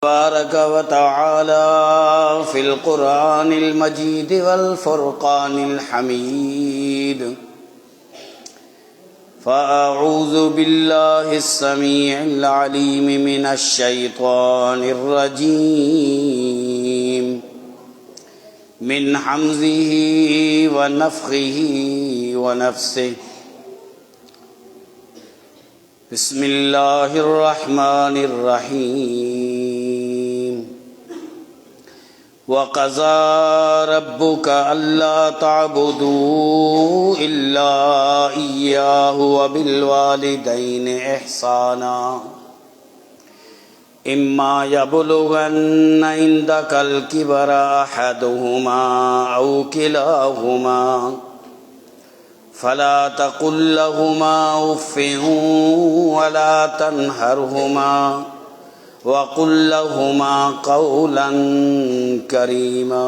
तबारक व तआला फिल कुरानिल मजीद वल फुरकानिल हमीद। फ़अऊज़ु बिल्लाहिस समीइल अलीम मिनश शैतानिर रजीम मिन हम्ज़िही व नफ़्ख़िही व नफ़्सिही। बिस्मिल्लाहिर रहमानिर रहीम। व क़ज़ा रब्बुका अल्ला तअबुदू इल्ला इय्याहु व बिल वालिदैनि इहसाना। इम्मा यबलुगन्ना इंदकल किबरा अहदुहुमा औ किलाहुमा फला तकुल लहुमा उफ़्फ़िन वला तन्हरहुमा वक़ुल लहुमा क़ौलन करीमा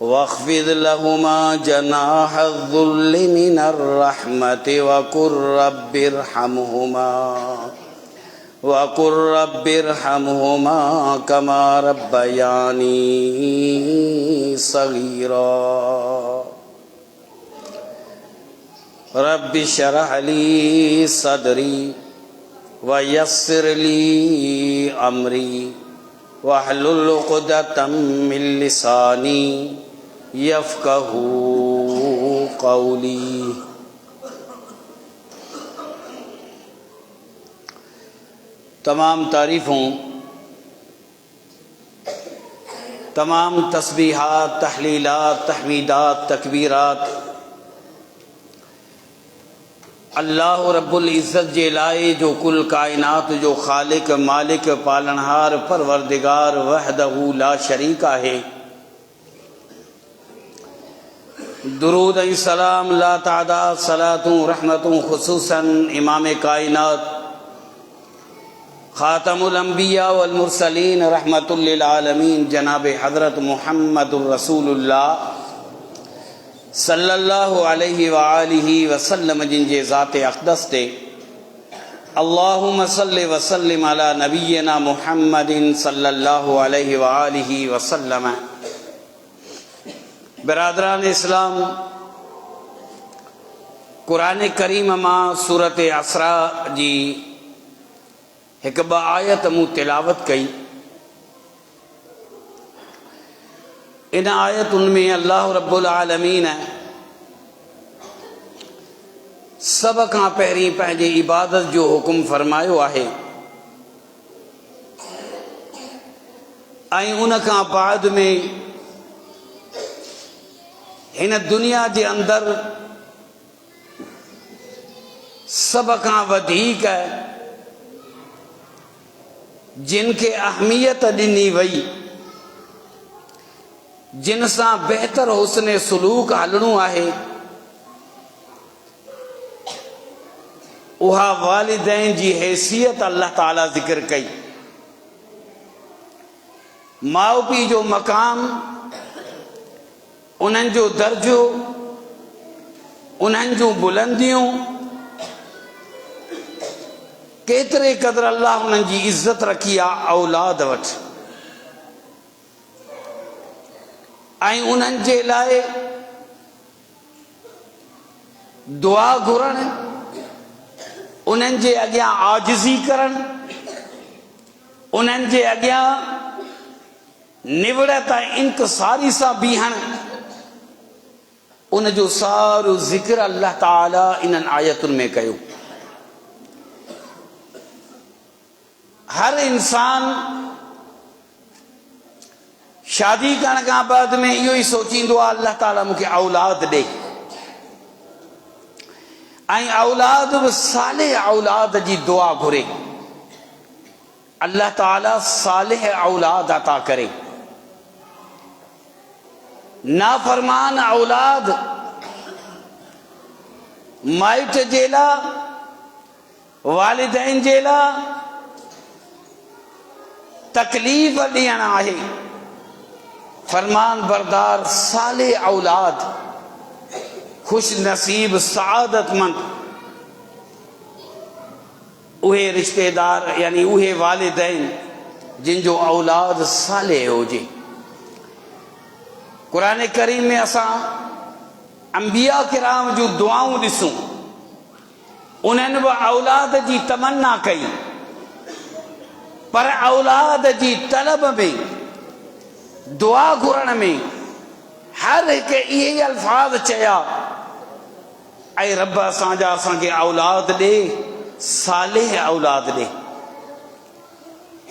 वख़्फ़िद लहुमा जनाहज़्ज़ुल्लि मिनर रहमति वक़ुल रब्बिरहमहुमा कमा रब्बयानी सग़ीरा। रब्बि शरह ली सदरी व यस्सिर ली अमरी वहलुल उक़दतम मिन लिसानी यफ़क़हू क़ौली। तमाम तारीफ़ों, तमाम तस्बीहात, तहलीलात, तहमीदात, तकबीरात अल्लाह रब्बुल इज़्ज़त जे लाए जो कुल कायनात जो खालिक मालिक पालनहार परवरदिगार वहदहू ला शरीका है। दुरूद और सलाम ला तादाद सलातों रहमतों खुसूसन इमाम कायनात खातमुल अंबिया वल मुरसलीन रहमतुल लिल आलमीन जनाब हज़रत मुहम्मदुर रसूलुल्लाह सल्लल्लाहु अलैहि व आलिहि वसल्लम जिनजे ज़ात अक़दस ते अल्लाहुम्मा सल्लि व सल्लिम अला नबिय्यिना मुहम्मदिन सल्लल्लाहु अलैहि व आलिहि वसल्लम। बिरादरान इस्लाम, कुरान करीम मां सूरत असरा जी एक ब आयत मूं तिलावत कई। इन आयतुन में अल्लाह रब्बुल आलमीन सब खां पहिरीं पंहिंजी इबादत जो हुकुम फरमायो आहे ऐं उन खां बाद में हिन दुनिया जे अंदर सब खां वधीक जिनके अहमियत ॾिनी वई, जिन सां बेहतर हुस्न सुलूक हलणो आहे, उहा वालिदैन जी हैसियत अल्लाह ताला ज़िक्र कई। माउ पीउ जो मकाम, उन्हनि जो दर्जो, उन्हनि जूं बुलंदियूं, केतिरे क़दर अल्लाह उन्हनि जी इज़्ज़त रखी आहे औलाद वटि। ऐं उन्हनि जे लाइ दुआ घुरण, उन्हनि जे अॻियां आजिज़ी करण, उन्हनि जे अॻियां निवड़त ऐं इंकिसारी सां बीहण, उन जो सारो ज़िक्र अल्लाह ताला इन्हनि आयतुनि में कयो। हर इंसान शादी करण खां बाद में इहो ई सोचींदो आहे अल्लाह ताला मूंखे औलाद ॾे, ऐं औलाद बि सालिह औलाद जी दुआ घुरे। अल्लाह ताला सालिह औलाद अता करे। नाफरमान औलाद माइट जे लाइ, वालिदैन जे लाइ तकलीफ़ ॾियण आहे। फरमान बरदार साले औलाद खुश नसीब सआदतमंद उहे रिश्तेदार यानी उहे वालिदैन जिन जो औलाद साले होजे। कुरान करीम में असां अंबिया किराम जो दुआऊं ॾिसूं, उन्हनि बि औलाद जी तमन्ना कई, पर औलाद जी तलब में, दुआ घुरण में हर हिकु इहे अल्फाज चया, ऐं रब असांजा असांखे औलाद ॾे, सालेह औलाद ॾे।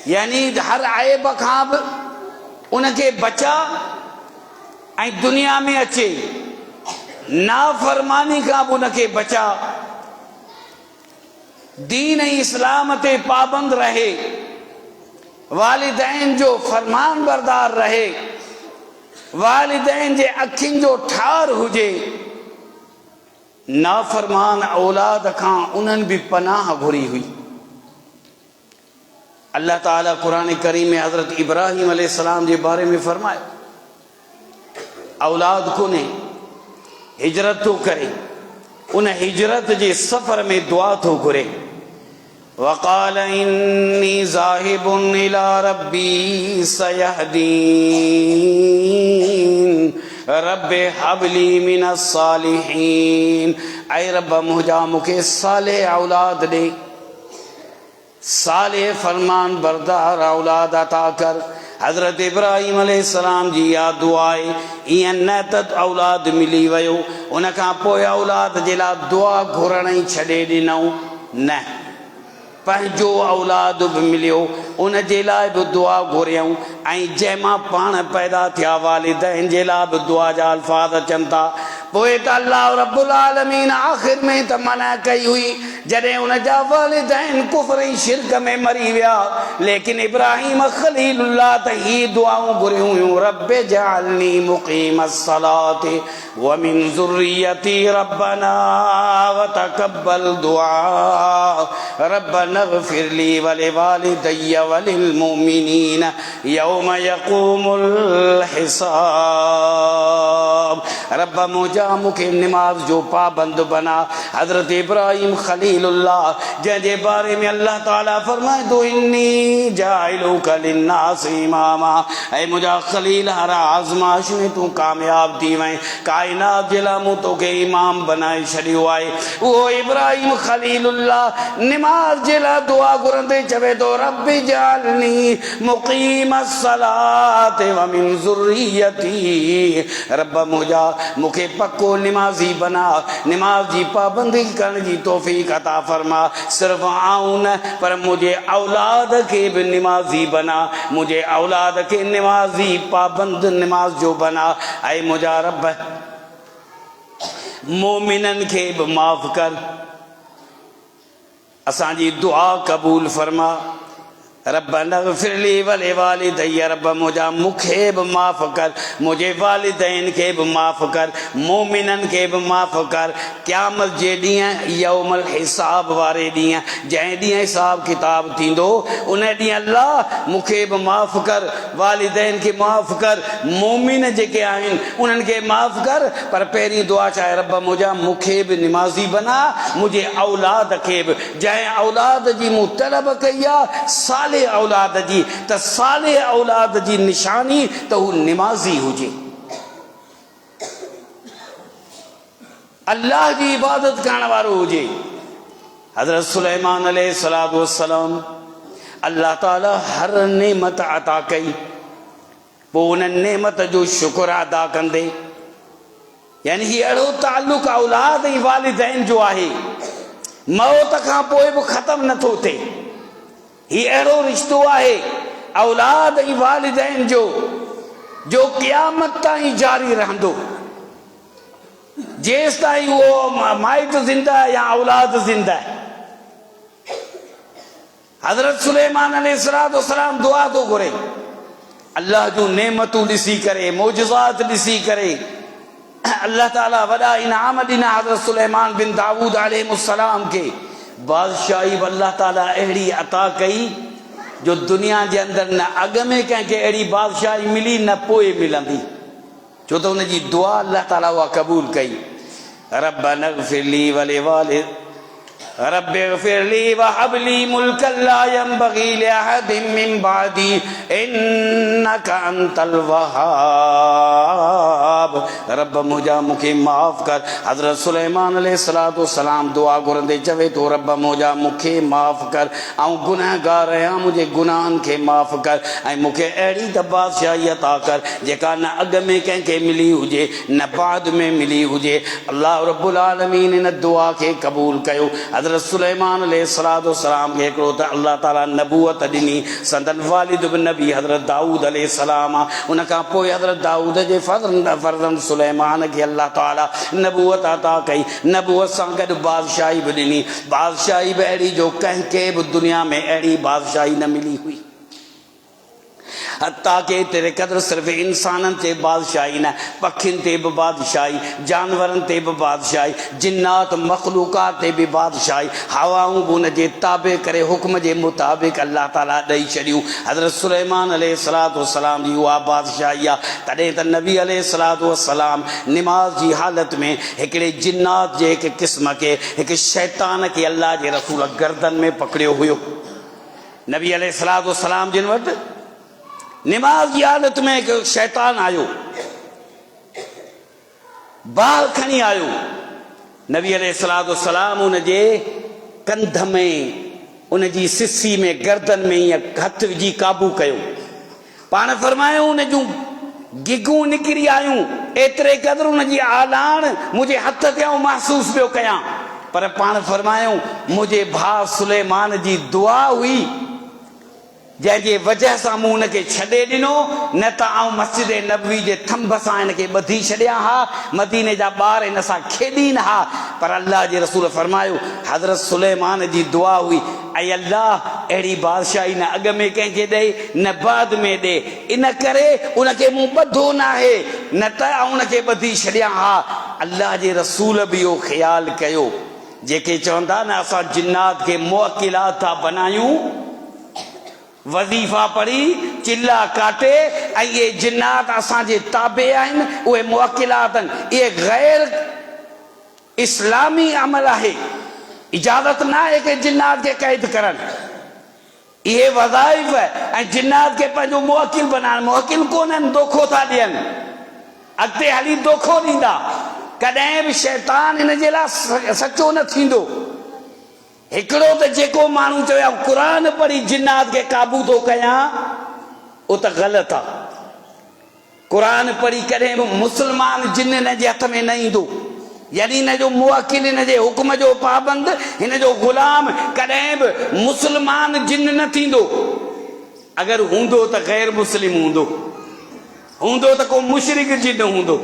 यानी हर आइब खां बि उनखे बचा ऐं दुनिया में अचे, नाफरमानी खां बि उनखे बचा, दीन ऐं इस्लाम ते पाबंद रहे, वालिदैन जो फरमान बरदार रहे, वालिदैन जे अखियुनि जो ठार हुजे। नाफरमान औलाद खां उन्हनि बि पनाह घुरी हुई। अल्लाह ताला कुरान करीम में हज़रत इब्राहिम अलैहिस्सलाम जे बारे में फरमायो, औलाद कोन्हे, हिजरत थो करे, उन हिजरत जे सफ़र में दुआ थो घुरे। वक़ाल इन्नी ज़ाहिबुन इला रब्बी सयहदीन रब्बे हबली मिनस सालिहीन। ऐ रब मुझा मूंखे साले औलाद ॾे, साले फरमान बरदार औलाद अता कर। हज़रत इब्राहिम अलैहिस्सलाम जी या दुआ आहे, ईअं न त औलाद मिली वियो उन खां पोइ औलाद जे लाइ दुआ घुरण ई छॾे ॾिनऊं, न, पंहिंजो औलाद बि मिलियो उन जे लाइ बि दुआ घुरियऊं, ऐं जंहिंमां पाण पैदा थिया वालिदैन जे लाइ बि दुआ जा अल्फाज अचनि था। पोइ त अल्लाह रब्बुल आलमीन आख़िर में त मना कई हुई जॾहिं उन जा वालिदैन कुफ्र ऐं शिरक में मरी विया, लेकिन इब्राहिम खलीलुल्लाह त ही दुआऊं घुरियूं हुयूं, रब्बे जअलनी मुक़ीमस सलाति व मिन ज़ुर्रियती रब्बना व तक़ब्बल दुआ रब्बना इग़फिर ली व लिवालिदैया व लिल मुमिनीन यौम यक़ूमुल हिसाब। रब मुझा मूंखे निमाज़ जो पाबंद बना। हज़रत इब्राहिम खलीलुल्लाह जंहिंजे बारे में अल्लाह ताला फरमाए थो, इन्नी जाइलुका लिन्नास इमामा, ऐं मुंहिंजा खलील हर आज़माइश में तूं कामयाब थी वएं, काइनात जे लाइ मूं तोखे इमाम बनाए छॾियो आहे। उहो इब्राहिम खलीलुल्लाह निमाज़ जे लाइ दुआ घुरंदे चवे थो, रब्बि जअलनी मुक़ीमस सलाति व मिन ज़ुर्रियती, रब मुझा मूंखे पक्को निमाज़ी बना, निमाज़ जी पाबंदी करण जी तौफ़ीक़ अता फरमा। सिर्फ़ आऊं न पर मुझे औलाद के भी निमाज़ी बना, मुझे औलाद के निमाज़ी पाबंद निमाज जो बना। ऐ मुझा रब मोमिनन के भी माफ़ कर, असांजी दुआ कबूल फरमा। रब्बना इग़फिर ली व लिवालिदैया, रब मुझा मूंखे बि माफ़ कर, मुझे वालिदैन खे बि माफ़ कर, मोमिनन खे बि माफ़ कर। क़यामत जे ॾींहुं यौमुल हिसाब वारे ॾींहुं, जंहिं ॾींहुं हिसाब किताब थींदो उन ॾींहुं अल्लाह मूंखे बि माफ़ कर, वालिदैन खे माफ़ कर, मोमिन जेके आहिनि उन्हनि खे माफ़ कर। पर पहिरीं दुआ चाहे, रब मुझा मूंखे बि निमाज़ी बना, मुंहिंजे औलाद खे बि, जंहिं औलाद जी मूं तलब कई आहे साले औलाद जी, त साले औलाद जी निशानी त हू निमाज़ी हुजे, अल्लाह जी इबादत करण वारो हुजे। हज़रत सुलेमान अलैहिस्सलातु वस्सलाम अल्लाह ताला हर नेमत अता कई, पोइ उन नेमत जो शुक्र अदा कंदे, यानी ही अहिड़ो ताल्लुक़ औलाद ऐं वालिदैन जो आहे, मौत खां पोइ बि ख़त्म नथो थिए। ही अहिड़ो रिश्तो आहे औलाद ऐं वालिदैन जो क़यामत ताईं जारी रहंदो, जेसि ताईं उहो माइट ज़िंदा है या औलाद ज़िंदा है। हज़रत सुलेमान अलैहिस्सलाम दुआ थो घुरे, अल्लाह जूं नेमतूं ॾिसी करे, मौजज़ात ॾिसी करे अल्लाह ताला वॾा इनाम ॾिना हज़रत सुलेमान बिन दाऊद अलैहिस्सलाम खे। बादशाही अल्लाह ताला अहिड़ी अता कई जो दुनिया जे अंदरि न अॻ में कंहिंखे अहिड़ी बादशाही मिली न पोइ मिलंदी, छो त हुनजी दुआ अल्लाह ताला उहा क़बूल कई। रब्बना इग़फिर ली व रब्बि ग़फ़िरली वहबली मुल्कन ला यंबग़ी लिअहदिन मिन बअदी इन्नका अंतल वहाब। रब मुझा मुखे माफ़ कर। हज़रत सुलेमान अलैहिस्सलाम दुआ घुरंदे चवे तो रब मुझा मुखे माफ़ कर, ऐं गुनहगार आहियां, मुझे गुनाहनि खे माफ़ कर ऐं मूंखे अहिड़ी त बादशाही अता कर जेका न अॻ में कंहिंखे मिली हुजे न बाद में मिली हुजे। अल्लाह रब्बुल आलमीन इन दुआ खे क़बूल कयो। हज़रत सुलेमान अलैहिस्सलाम खे हिकिड़ो त अल्लाह ताला नबूअत ॾिनी, संदन वालिद बि नबी हज़रत दाऊद अलैहिस्सलाम आहे। उन खां पोइ हज़रत दाऊद जे फर्ज़ंद सुलेमान खे अल्लाह ताला नबूअत अता कई, नबूअत सां गॾु बादशाही बि ॾिनी, बादशाही बि अहिड़ी जो कंहिंखे बि दुनिया में अहिड़ी बादशाही न मिली हुई। हत्ता के तेरे कदर सिर्फ़ इंसाननि ते बादशाही न, पखियुनि ते बि बादशाही, जानवरनि ते बि बादशाही, जिन्नात मखलूकात ते बि बादशाही, हवाऊं बि उन जे ताबे करे हुक्म जे मुताबिक़ अल्लाह ताला ॾेई छॾियूं। हज़रत सुलेमान अलैहिस्सलाम जी उहा बादशाही आहे। तॾहिं त नबी अलैहिस्सलाम निमाज़ जी हालत में हिकिड़े जिन्नात जे हिकु क़िस्म खे, हिकु शैतान खे अल्लाह जे रसूल गर्दन में पकड़ियो हुयो। नबी अलैहिस्सलाम जिन वटि निमाज़ की हालत में एक शैतान आयो, बाल खणी आयो। नबी अलैहिस्सलाम उन जे कंध में, उन जी सिसी में, गर्दन में ईअं हथ विझी काबू कयो। पाण फरमायो उन जूं गिगूं निकिरी आयूं, एतिरे क़दुरु उन जी आलाण मुंहिंजे हथ ते आऊं महसूस पियो कयां। पर पाण फरमायो मुंहिंजे भाउ सुलेमान जी दुआ हुई जंहिंजे वजह सां मूं हुनखे छॾे ॾिनो, न त आऊं मस्जिद नबवी जे थंभ सां हिनखे ॿधी छॾिया हा, मदीने जा ॿार हिन सां खेॾीनि हा। पर अल्लाह जे रसूल फरमायो हज़रत सुलेमान जी दुआ हुई, ऐं अल्लाह अहिड़ी बादशाही न अॻ में कंहिंखे ॾे न बाद में ॾे, इन करे उनखे मूं ॿधो न आहे, न त आऊं उनखे ॿधी छॾिया हा। अल्लाह जे रसूल बि इहो ख़्यालु कयो। जेके चवंदा न असां जिन्नात खे मुअक्किलात था बनायूं, वज़ीफ़ा पढ़ी चिल्ला काटे ऐं इहे जिन्नात असांजे ताबे आहिनि, उहे मुअक्किलात आहिनि, इहे गैर इस्लामी अमल आहे। इजाज़त न आहे कि जिन्नात खे क़ैद करनि। इहे वज़ाइफ़ ऐं जिन्नात खे पंहिंजो मुवक्किल बनाइनि, मुवक्किल कोन आहिनि, दोखो था ॾियनि, अॻिते हली दोखो ॾींदा। कॾहिं बि शैतान हिन जे लाइ सचो न थींदो। हिकिड़ो त जेको माण्हू चयो क़ुरान पढ़ी जिन्नात खे क़ाबू थो कयां, उहो त ग़लति आहे। क़ुरान पढ़ी कॾहिं बि मुस्लमान जिन हिन जे हथ में न ईंदो, यानी हिन जो मुवक्किल, हिन जे हुक्म जो पाबंद, हिन जो ग़ुलाम कॾहिं बि मुस्लमान जिन न थींदो। अगरि हूंदो त गैर मुस्लिम हूंदो त को मुशरिक जिन हूंदो।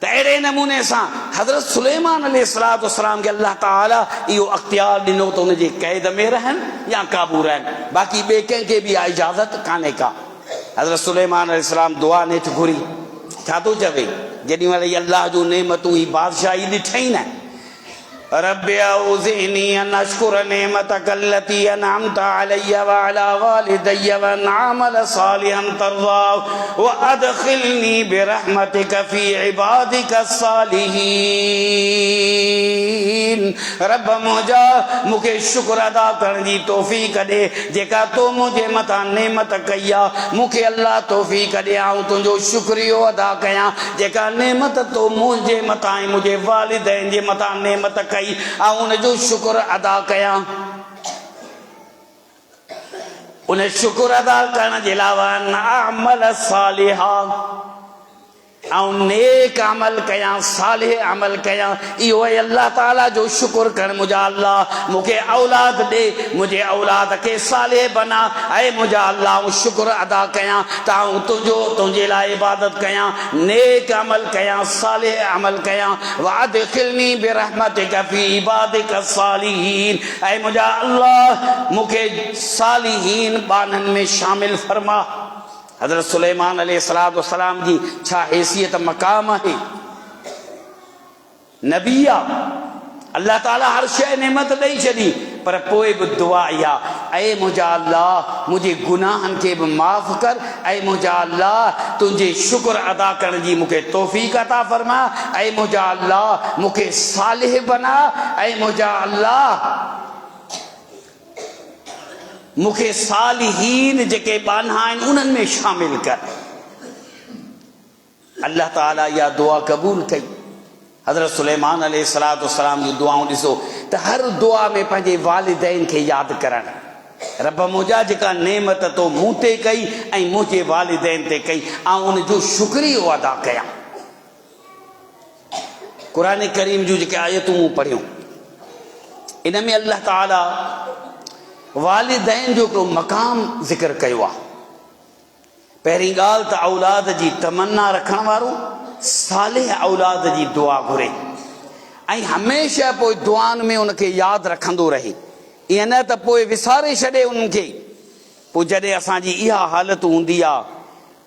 त अहिड़े नमूने सां हज़रत सुलेमान अलैहिस्सलाम खे अल्लाह ताला इहो अख्तियार ॾिनो त उनजे क़ैद में रहनि या क़ाबू रहनि, बाक़ी ॿिए कंहिंखे बि इहा इजाज़त कान्हे का। हज़रत सुलेमान अलैहिस्सलाम दुआ नेठि घुरी, छा थो चवे जेॾी महिल इहा अल्लाह जूं नेमतूं ही बादशाही ॾिठई न, रब्बि औज़िनी अन अश्कुर नेमतक अल्लती अनअमत अलैया व अला वालिदैया व अन अअमल सालिहन तर्ज़ाहु व अदखिलनी बिरहमतिक फी इबादिक सालिहीन। रब मुंहिंजा मूंखे शुक्र अदा करण जी तौफ़ीक़ ॾे जेका तो मुंहिंजे मथां नेमत कई आहे। मूंखे अल्लाह तौफ़ीक़ ॾे आऊं तुंहिंजो शुक्रियो अदा कयां जेका नेमत तो मुंहिंजे मथां ऐं मुंहिंजे वालिदैन जे मथां नेमत कई, ऐं उनजो शुक्र अदा कयां। उन शुक्र अदा करण जे अलावा अमल सालिहा, ऐं नेक अमल कयां, सालिह अमल कयां। इहो आहे अल्लाह ताला जो शुक्र कर। मुंहिंजा अल्लाह मूंखे औलाद ॾे, मुंहिंजे औलाद खे सालिह बना। ऐं मुंहिंजा अल्लाह शुक्र अदा कयां त आऊं तुंहिंजे लाइ इबादत कयां, नेक अमल कयां, सालिह अमल कयां। वअदखिलनी बिरहमतिक फी इबादिक सालिहीन, ऐं मुंहिंजा अल्लाह मूंखे सालिहीन बाननि में शामिल फरमा। हज़रत सुलेमान अलैहिस्सलाम जी छा हैसियत मक़ाम आहे, नबी आहे। अल्लाह ताला हर शइ नेमत ॾेई छॾी, पर पोइ बि दुआ इहा, ऐं मुंहिंजा अल्लाह मुंहिंजे गुनाहनि खे बि माफ़ कर, ऐं मुंहिंजा अल्लाह तुंहिंजे शुक्र अदा करण जी मूंखे तौफ़ीक़ अता फरमा, ऐं मुंहिंजा अल्लाह मूंखे सालिह बना, ऐं मुंहिंजा अल्लाह मूंखे सालिहीन जेके बाना आहिनि उन्हनि में शामिल कर। अल्लाह ताला इहा दुआ क़बूल कई। हज़रत सुलेमान अलैहिस्सलाम जी दुआऊं ॾिसो त हर दुआ में पंहिंजे वालिदैन खे यादि करणु, रब मुंहिंजा जेका नेमत तो मूं ते कई ऐं मुंहिंजे वालिदैन ते कई, ऐं उनजो शुक्रियो अदा कयां। क़ुरान करीम जूं जेके आयतूं मूं पढ़ियूं इन में अल्लाह ताला वालिदैन जो हिकिड़ो मक़ाम ज़िक्र कयो आहे। पहिरीं ॻाल्हि त औलाद जी तमन्ना रखण वारो सालिह औलाद जी दुआ घुरे, ऐं हमेशह पोइ दुआनि में उनखे यादि रखंदो रहे, ईअं न त पोइ विसारे छॾे उन्हनि खे। पोइ जॾहिं असांजी इहा हालत हूंदी आहे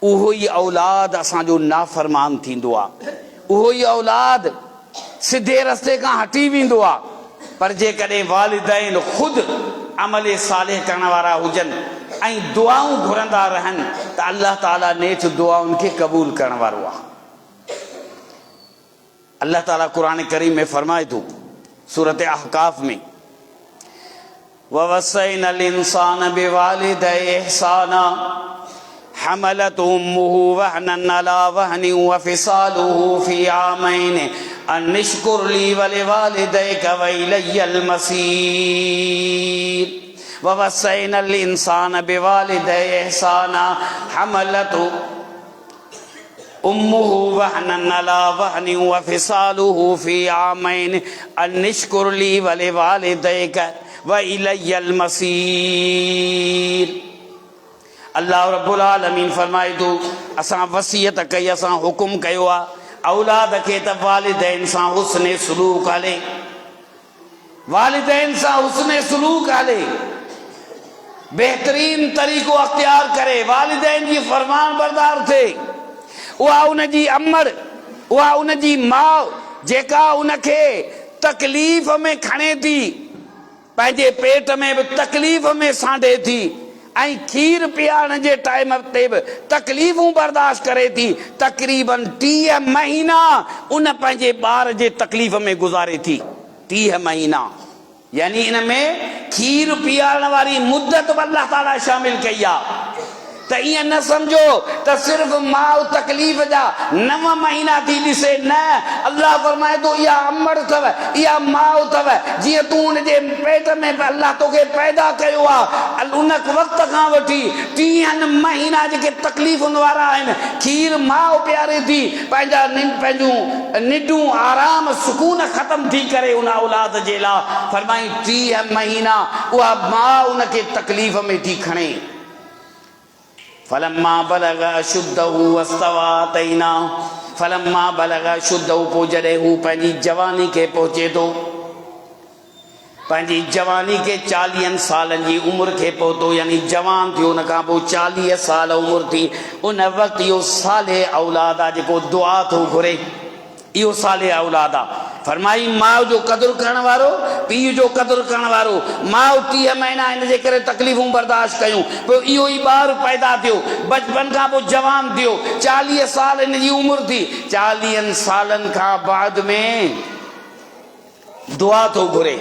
उहो ई औलाद असांजो नाफ़रमान थींदो आहे, उहो ई औलाद सिधे रस्ते खां हटी वेंदो आहे। पर जेकॾहिं वालिदैन ख़ुदि अमल सालिह करण वारा हुजनि ऐं दुआऊं घुरंदा रहनि त अल्लाह ताला नेठि दुआउनि खे क़बूल करण वारो आहे। अल्लाह ताला क़ुरान करीम में फरमाए थो सूरत अहकाफ में, ववस्सैनल इंसान बिवालिदैहि इहसाना हमलतहु उम्मुहु वहनन अला वहनिन वफिसालुहु फी आमैन अनिश्कुर ली वलिवालिदैक वइलैयल मसीर। ववस्सैनल इंसान बिवालिदैहि इहसाना हमलतहु उम्मुहु वहनन अला वहनिन वफिसालुहु फी आमैन अनिश्कुर ली वलिवालिदैक वइलैयल मसीर। अल्लाह रब्बुल आलमीन फरमाए थो असां वसियत कई, असां हुकुम कयो आहे औलाद खे त वालिदैन सां हुस्ने सलूक हले, वालिदैन सां हुस्ने सलूक हले, बेहतरीन तरीक़ो अख्तियार करे, वालिदैन जी फरमान बरदार थिए। उहा उनजी अमड़, उहा उनजी माउ जेका उनखे तकलीफ़ में खणे थी, पंहिंजे पेट में बि तकलीफ़ में सांढे थी, ऐं खीर पीआरण जे टाइम ते बि तकलीफ़ूं बर्दाश्त करे थी। तक़रीबन 30 महीना उन पंहिंजे ॿार जे तकलीफ़ में गुज़ारे थी। 30 महीना यानी इन में खीर पीआरण वारी मुद्दत बि अल्लाह ताला शामिल कई आहे। त ईअं न सम्झो त सिर्फ़ माउ तकलीफ़ जा 9 महीना थी ॾिसे, न, अल्लाह फरमाए थो इहा अमड़ अथव, इहा माउ अथव, जीअं तूं उनजे पेट में अल्लाह तोखे पैदा कयो आहे, उन वक़्त खां वठी 30 महीना जेके तकलीफ़ुनि वारा आहिनि, खीर माउ पीआरे थी, पंहिंजूं निडूं आराम सुकून ख़तम थी करे उन औलाद जे लाइ फरमाई 30 महीना उहा माउ उनखे तकलीफ़ में थी खणे। फलम्मा बलग अशुद्धहु वस्तवा तैना, फलम्मा बलग अशुद्धहु, पोइ जॾहिं हू पंहिंजी जवानी खे पहुचे थो, पंहिंजी जवानी खे 40 सालनि जी उमिरि खे पहुतो, यानी जवान थियो, उन खां पोइ 40 साल उमिरि थी, उन वक़्तु इहो सालिह औलाद आहे जेको दुआ थो घुरे, इहो सालिह औलाद आहे। फरमाई माउ जो क़दुरु करण वारो, पीउ जो क़दुरु करण वारो। माउ 30 महीना इन जे करे तकलीफ़ूं बर्दाश्त कयूं, पोइ इहो ई ॿारु पैदा थियो, बचपन खां पोइ जवान थियो, 40 साल इन जी उमिरि थी, 40 सालनि खां बाद में दुआ थो घुरे।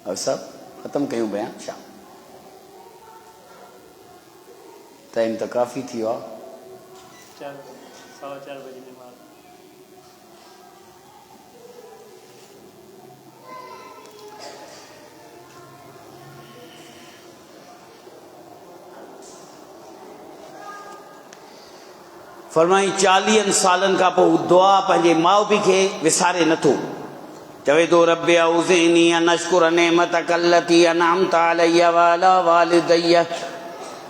अब सब ख़त्म कयूं बयान, शाम टाइम तो काफ़ी थी वियो आहे। 4:15 बजे नमाज़। फरमाई 40 सालनि खां पोइ दुआ पंहिंजे माउ पीउ खे विसारे नथो। चवे थो रब्बि औज़िनी अन अश्कुर नेमतक अल्लती अनअमत अलैया व अला वालिदैया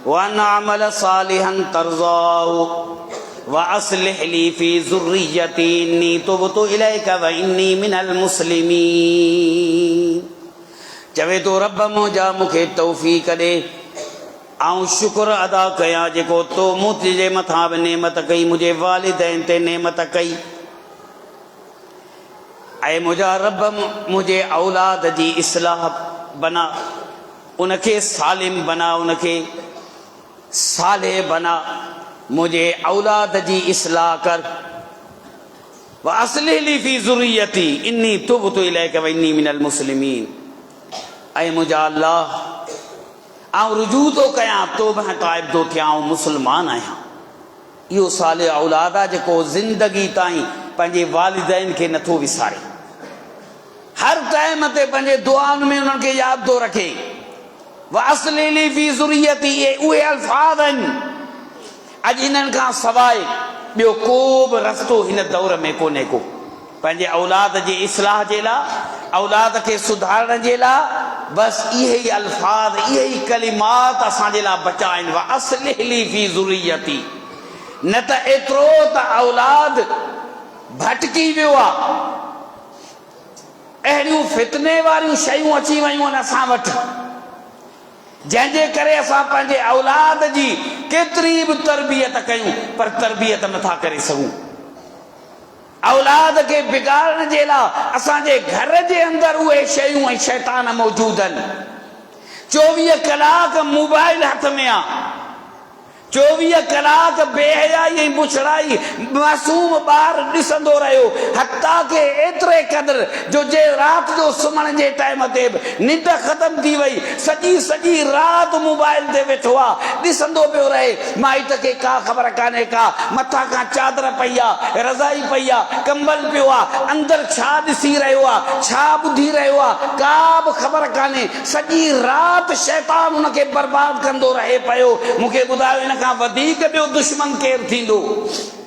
व अन अअमल सालिहन तर्ज़ाहु व अस्लिह ली फी ज़ुर्रियती इन्नी तुबतु इलैका व इन्नी मिनल मुस्लिमीन। चवे थो रब मुंहिंजा मूंखे तौफ़ीक़ ॾे, ऐं शुक्र अदा कयां जेको तो मुंहिंजे मथां बि नेमत कई, मुंहिंजे वालिदैन ते नेमत कई, ऐं मुंहिंजा रब मुंहिंजे औलाद जी इस्लाह बना, उनखे सालिम बना, उनखे साले बना, मुझे औलाद जी इस्लाह कर। व अस्लिह ली फी ज़ुर्रियती इन्नी तुबतु इलैका व इन्नी मिनल मुस्लिमीन। ऐं मुंहिंजा अल्लाह, आउं रुजू थो कयां, तौबा ताइब थो थियां, आउं मुस्लमान आहियां। इहो साले औलाद आहे जेको ज़िंदगी ताईं पंहिंजे वालिदैन खे नथो विसारे, हर टाइम ते पंहिंजे दुआउनि में उन्हनि खे यादि थो रखे। व अस्लिह ली फी ज़ुर्रियती, इहे उहे अल्फाज़ आहिनि। अॼु इन्हनि खां सवाइ ॿियो को बि रस्तो हिन दौर में कोन्हे को। पंहिंजे औलाद जी इस्लाह जे लाइ, औलाद खे सुधारण जे लाइ बसि इहे ई अल्फाज़, इहे ई कलिमात असांजे लाइ बचा आहिनि। व अस्लिह ली फी ज़ुर्रियती, न त एतिरो त औलाद भटकी वियो आहे, अहिड़ियूं फितने वारियूं शयूं अची वयूं आहिनि असां वटि, जंहिंजे करे असां पंहिंजे औलाद जी केतिरी बि तरबियत कयूं पर तरबियत नथा करे सघूं। औलाद खे बिगाड़ण जे लाइ असांजे घर जे अंदरि उहे शयूं ऐं शैतान मौजूद आहिनि। 24 कलाक मोबाइल हथ में आहे, 24 कलाक बेहयाई ऐं बुछड़ाई मासूम ॿार ॾिसंदो रहियो, हता के एतिरे क़दुरु जो जे राति जो सुम्हण जे टाइम ते बि निंड ख़तम थी वई, सॼी राति मोबाइल ते वेठो आहे, ॾिसंदो पियो रहे। माइट खे का ख़बर कान्हे का, मथां खां चादर पई आहे, रज़ाई पई आहे, कंबल पियो आहे, अंदरि छा ॾिसी रहियो आहे, छा ॿुधी रहियो आहे, का बि ख़बर कान्हे। सॼी राति शैतान हुनखे बर्बाद कंदो रहे पियो। मूंखे ॿुधायो इन खां वधीक ॿियो दुश्मन केरु थींदो?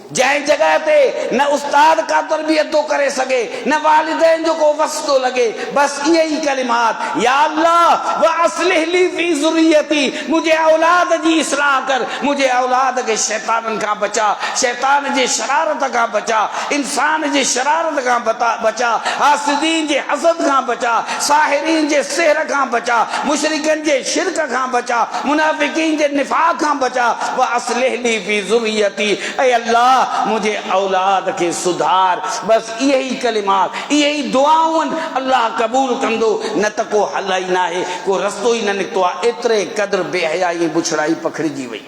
जंहिं जगह ते न उस्ताद का तरबियत थो करे सघे, न वालिदैन जो को वस थो लगे, बस इहे ई कलिमात, या अल्लाह व अस्लिह ली फी ज़ुर्रियती, मुझे औलाद जी इस्लाह कर, मुझे औलाद के शैताननि खां बचा, शैतान जे शरारत खां बचा, इंसान जे शरारत खां बचा, हासिदीन जे हसद खां बचा, साहिरीन जे सिहर खां बचा, मुशरिकन जे शिरक खां बचा, मुनाफिकीन जे निफाक खां बचा। व अस्लिह ली फी ज़ुर्रियती, ऐ अल्लाह मुझे औलाद के सुधार। बस यही कलिमात, यही दुआऊं अल्लाह कबूल कंदो, न त को हल ई न आहे, को रस्तो ई न निकितो आहे। एतिरे क़दुरु बेहयाई बुछड़ाई पखड़िजी वई।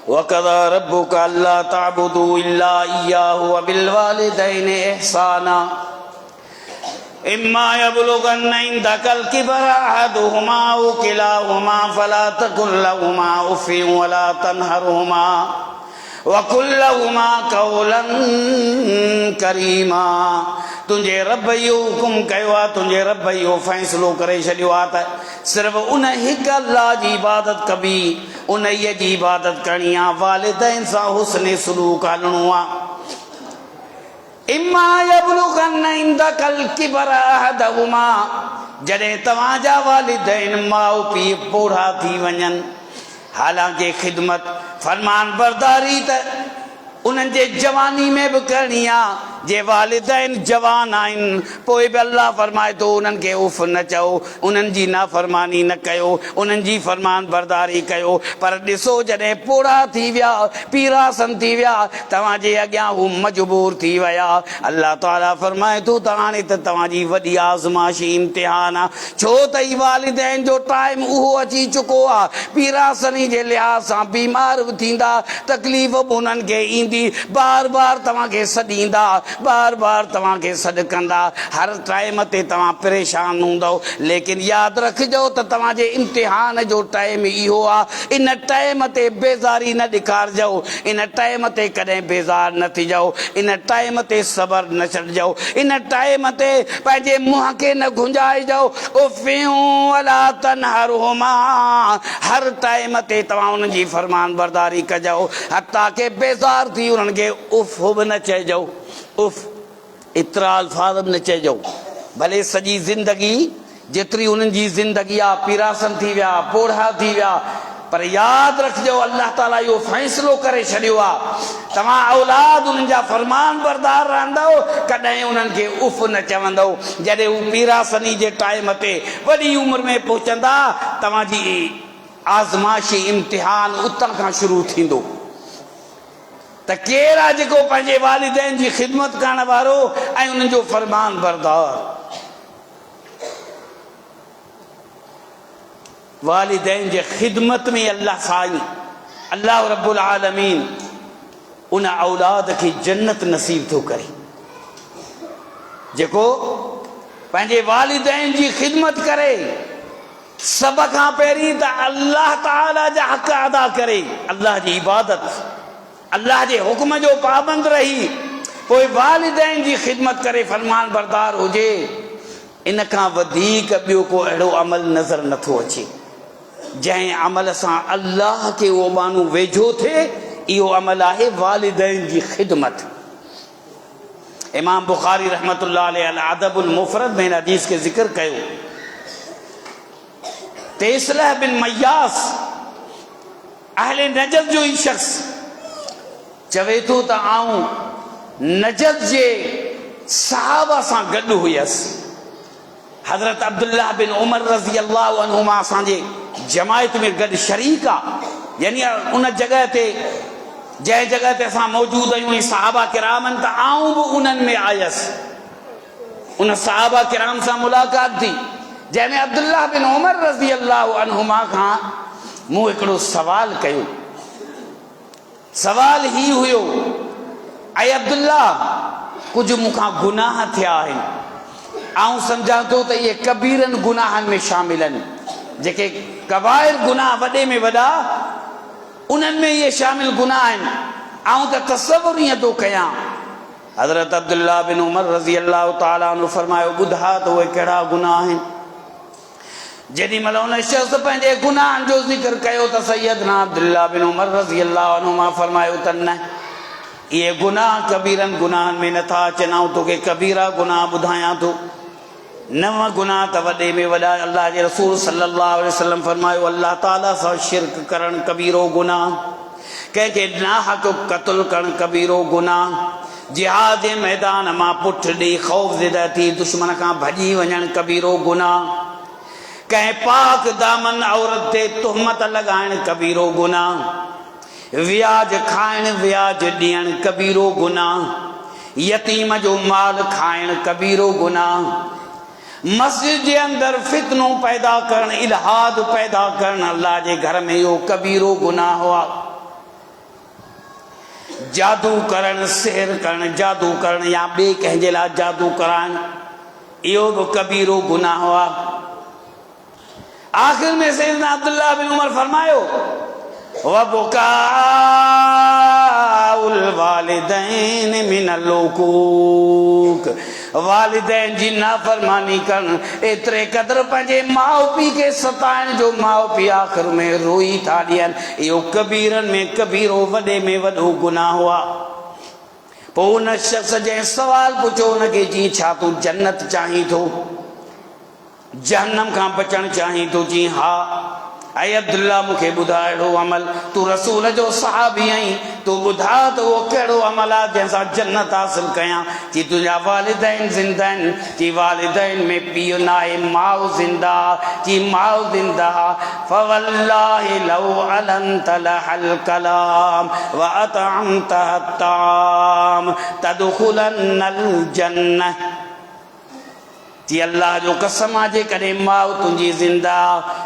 वक़ज़ा रब्बुका अल्ला ताबुदू इल्ला इय्याहु व बिल वालिदैनि इहसाना इम्मा यबलुगन्न इंदकल किबरा अहदुहुमा औ किलाहुमा फला तकुल लहुमा उफ़्फिन वला तनहरहुमा वकुल लहुमा कौलन करीमा। तुंहिंजे रब इहो हुकुम कयो आहे, तुंहिंजे रब इहो फ़ैसिलो करे छॾियो आहे त सिर्फ़ु उन हिकु अल्लाह जी इबादत कबी, उन जी इबादत करणी आहे, वालिदैन सां हुस्न सलूक हलणो आहे। इम्मा यबलुगन्न इंदकल किबरा अहदहुमा, जॾहिं तव्हांजा वालिदैन माउ पीउ पोढ़ा थी वञनि, हालांकि ख़िदमत फरमान बरदारी त उन्हनि जे जवानी में बि करणी आहे। जे वालिदैन जवान आहिनि पोइ बि अल्लाह फरमाए थो उन्हनि खे उफ़ न चओ, उन्हनि जी नाफ़रमानी न कयो, उन्हनि जी फरमान बरदारी कयो। पर ॾिसो जॾहिं पोढ़ा थी विया, पीरासन थी विया, तव्हांजे अॻियां हू मजबूर थी विया, अल्लाह ताला फरमाए थो त हाणे त तव्हांजी वॾी आज़माइशी इम्तिहान आहे। छो त ई वालिदैन जो टाइम उहो अची चुको आहे, पीरासनी जे लिहाज़ सां बीमार बि थींदा, तकलीफ़ बि उन्हनि खे ईंदी, बार बार तव्हांखे सॾींदा, बार बार तव्हांखे सॾु कंदा, हर टाइम ते तव्हां परेशान हूंदव। लेकिन यादि रखिजो त तव्हांजे इम्तिहान जो टाइम इहो आहे। इन टाइम ते बेज़ारी न ॾेखारिजो, इन टाइम ते कॾहिं बेज़ार न थिजो, इन टाइम ते सबर न छॾिजो, इन टाइम ते पंहिंजे मुंहं खे न घुंजाइजो। उफ़्फ़िन वला तनहरहुमा, हर टाइम ते तव्हां उन्हनि जी फरमान बरदारी कजो, हता के बेज़ार थी उन्हनि खे उफ़ बि न चइजो, उफ़ एतिरा अल्फाज़ बि न चइजो। भले सॼी ज़िंदगी जेतिरी उन्हनि जी ज़िंदगी आहे, पीरासन थी विया, पोढ़ा थी विया, पर यादि रखिजो अल्लाह ताला इहो फ़ैसिलो करे छॾियो आहे, तव्हां औलाद उन्हनि जा फरमान बरदार रहंदव, कॾहिं उन्हनि खे उफ़ न चवंदव। जॾहिं हू पीरासनी जे टाइम ते वॾी उमिरि में पहुचंदा, तव्हांजी आज़माइशी इम्तिहान उतां खां शुरू थींदो। त केरु आहे जेको पंहिंजे वालिदैन जी ख़िदमत करण वारो ऐं उन्हनि जो फरमान बरदार। वालिदैन जे ख़िदमत में अल्लाह साईं अल्लाह रब्बुल आलमीन उन औलाद खे जन्नत नसीब थो करे जेको पंहिंजे वालिदैन जी ख़िदमत करे। सब खां पहिरीं त अल्लाह ताला जा हक़ अदा करे, अल्लाह जी इबादत, अल्लाह जे हुक्म जो पाबंद रही, पोइ वालिदैन जी ख़िदमत करे, फरमान बरदार हुजे। इन खां वधीक ॿियो को अहिड़ो अमल नज़र नथो अचे जंहिं अमल सां अल्लाह खे उहो माण्हू वेझो थिए। इहो अमल आहे वालिदैन जी ख़िदमत। इमाम बुखारी रहमतुल्लाह अलैहि अल अदबुल मुफ़रद में हदीस के ज़िक्र कयो। तेसलह बिन मयास अहले नजद जो ही शख्स चवे थो त आऊं नजद जे सहाबा सां गॾु हुयसि। हज़रत अब्दुल्लाह बिन उमर रज़ी अल्लाह अन्हुमा असांजे जमायत में गॾु शरीक आहे, यानी उन जगह ते जंहिं जगह ते असां मौजूद आहियूं सहाबा किरामनि, त आऊं बि उन्हनि में आयसि। उन सहाबा किराम सां मुलाक़ात थी जंहिंमें अब्दुल्लाह बिन उमर रज़ी अल्लाह अन्हुमा खां मूं हिकिड़ो सवाल कयो। सवाल ही हुयो, ऐं अब्दुल्लाह कुझु मूंखां गुनाह थिया आहिनि, आऊं सम्झां थो त इहे कबीरनि गुनाहनि में शामिल आहिनि, जेके कबाइर गुनाह वॾे में वॾा उन्हनि में इहे शामिल गुनाह आहिनि। आऊं त तसवुर ईअं थो कयां। हज़रत अब्दुल्लाह बिन उमर रज़ी अल्लाह ताला अन्हु फरमायो, ॿुधा त उहे कहिड़ा गुनाह आहिनि। जेॾी महिल उन शख़्स पंहिंजे गुनाहनि जो ज़िक्र कयो त सैयदना अब्दुल्लाह बिन उमर रज़ी अल्लाह अन्हुमा फरमायो त न, इहे गुनाह कबीरनि गुनाहनि में नथा अचनि। आऊं तोखे कबीरा गुनाह ॿुधायां थो, नव गुनाह त वॾे में वॾा। अल्लाह जे रसूल सल्लल्लाहु अलैहि वसल्लम फरमायो, अल्लाह ताला सां शिरक करणु कबीरो गुनाह, कंहिंखे नाहक क़त्ल करणु कबीरो गुनाह, जिहाद जे मैदान मां पुठि ॾेई ख़ौफ़ ज़दा थी दुश्मन खां भॼी वञणु कबीरो गुनाह, कंहिं पाक दामन औरत ते तुहमत लॻाइणु कबीरो गुनाह, व्याज खाइणु व्याज ॾियणु कबीरो गुनाह, यतीम जो माल खाइणु कबीरो गुनाह, मस्जिद जे अंदर फितनो पैदा करणु, इल्हाद पैदा करणु अल्लाह जे घर में इहो कबीरो गुनाह हुआ। जादू करणु, सिहर करणु, जादू करणु या ॿिए कंहिंजे लाइ जादू कराइणु, इहो बि कबीरो गुनाह हुआ। आख़िर में सैयदना अब्दुल्लाह बिन उमर फरमायो, वबुकाउल वालिदैन मिनल उकूक, वालिदैन जी नाफरमानी करणु, एतिरे क़दुरु पंहिंजे माउ पीउ खे सताइण जो माउ पीउ आख़िर में रोई था ॾियनि, इहो कबीरनि में कबीरो वॾे में वॾो गुनाह हुआ। पोइ उन शख़्स जंहिं सवाल पुछो उनखे चई, छा तूं जन्नत चाहीं थो, जहन्नम खां बचणु चाहीं थो? चई हा। ऐं अब्दुल्ला मूंखे ॿुधा अहिड़ो अमल, तूं रसूल जो सहाबी आहीं, तूं ॿुधा त उहो कहिड़ो अमल आहे जंहिंसां जन्नत हासिल कयां? चई तुंहिंजा वालिदैन ज़िंदा आहिनि। चई वालिदैन में पीउ न आहे, माउ ज़िंदा। चई माउ ज़िंदा, फवल्लाहि लौ अलंत लहल कलाम व अतअमतह ताम तदखुलन्नल जन्नह। जी अल्लाह जो कसम आहे, जेकॾहिं माउ तुंहिंजी ज़िंदा,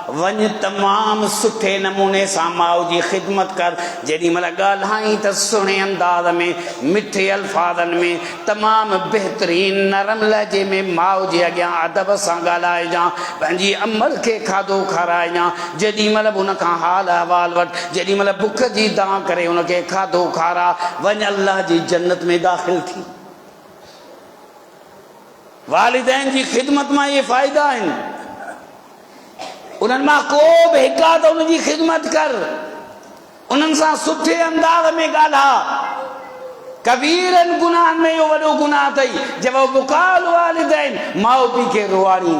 वञ तमामु सुठे नमूने सां माउ जी ख़िदमत कर। जेॾी महिल ॻाल्हाई त सुहिणे अंदाज़ में, मिठे अल्फाज़नि में, तमामु बहितरीन नरम लहजे में माउ जे अॻियां अदब सां ॻाल्हाइजांइ, पंहिंजी अमल खे खाधो खाराइजांइ। जेॾी महिल बि उन खां हाल अहवाल वटि, जेॾी महिल बुख जी दां करे उनखे खाधो खारा, वञ अल्लाह जी जन्नत में दाख़िल थी। वालिदैन जी ख़िदमत मां इहे फ़ाइदा आहिनि। उन्हनि मां को बि हिकु आहे त उनजी ख़िदमत कर, उन्हनि सां सुठे अंदाज़ में ॻाल्हा। कबीरनि गुनाहनि में इहो वॾो गुनाह अथई, जब बुकाल वालिदैन, माउ पीउ खे रुआणी,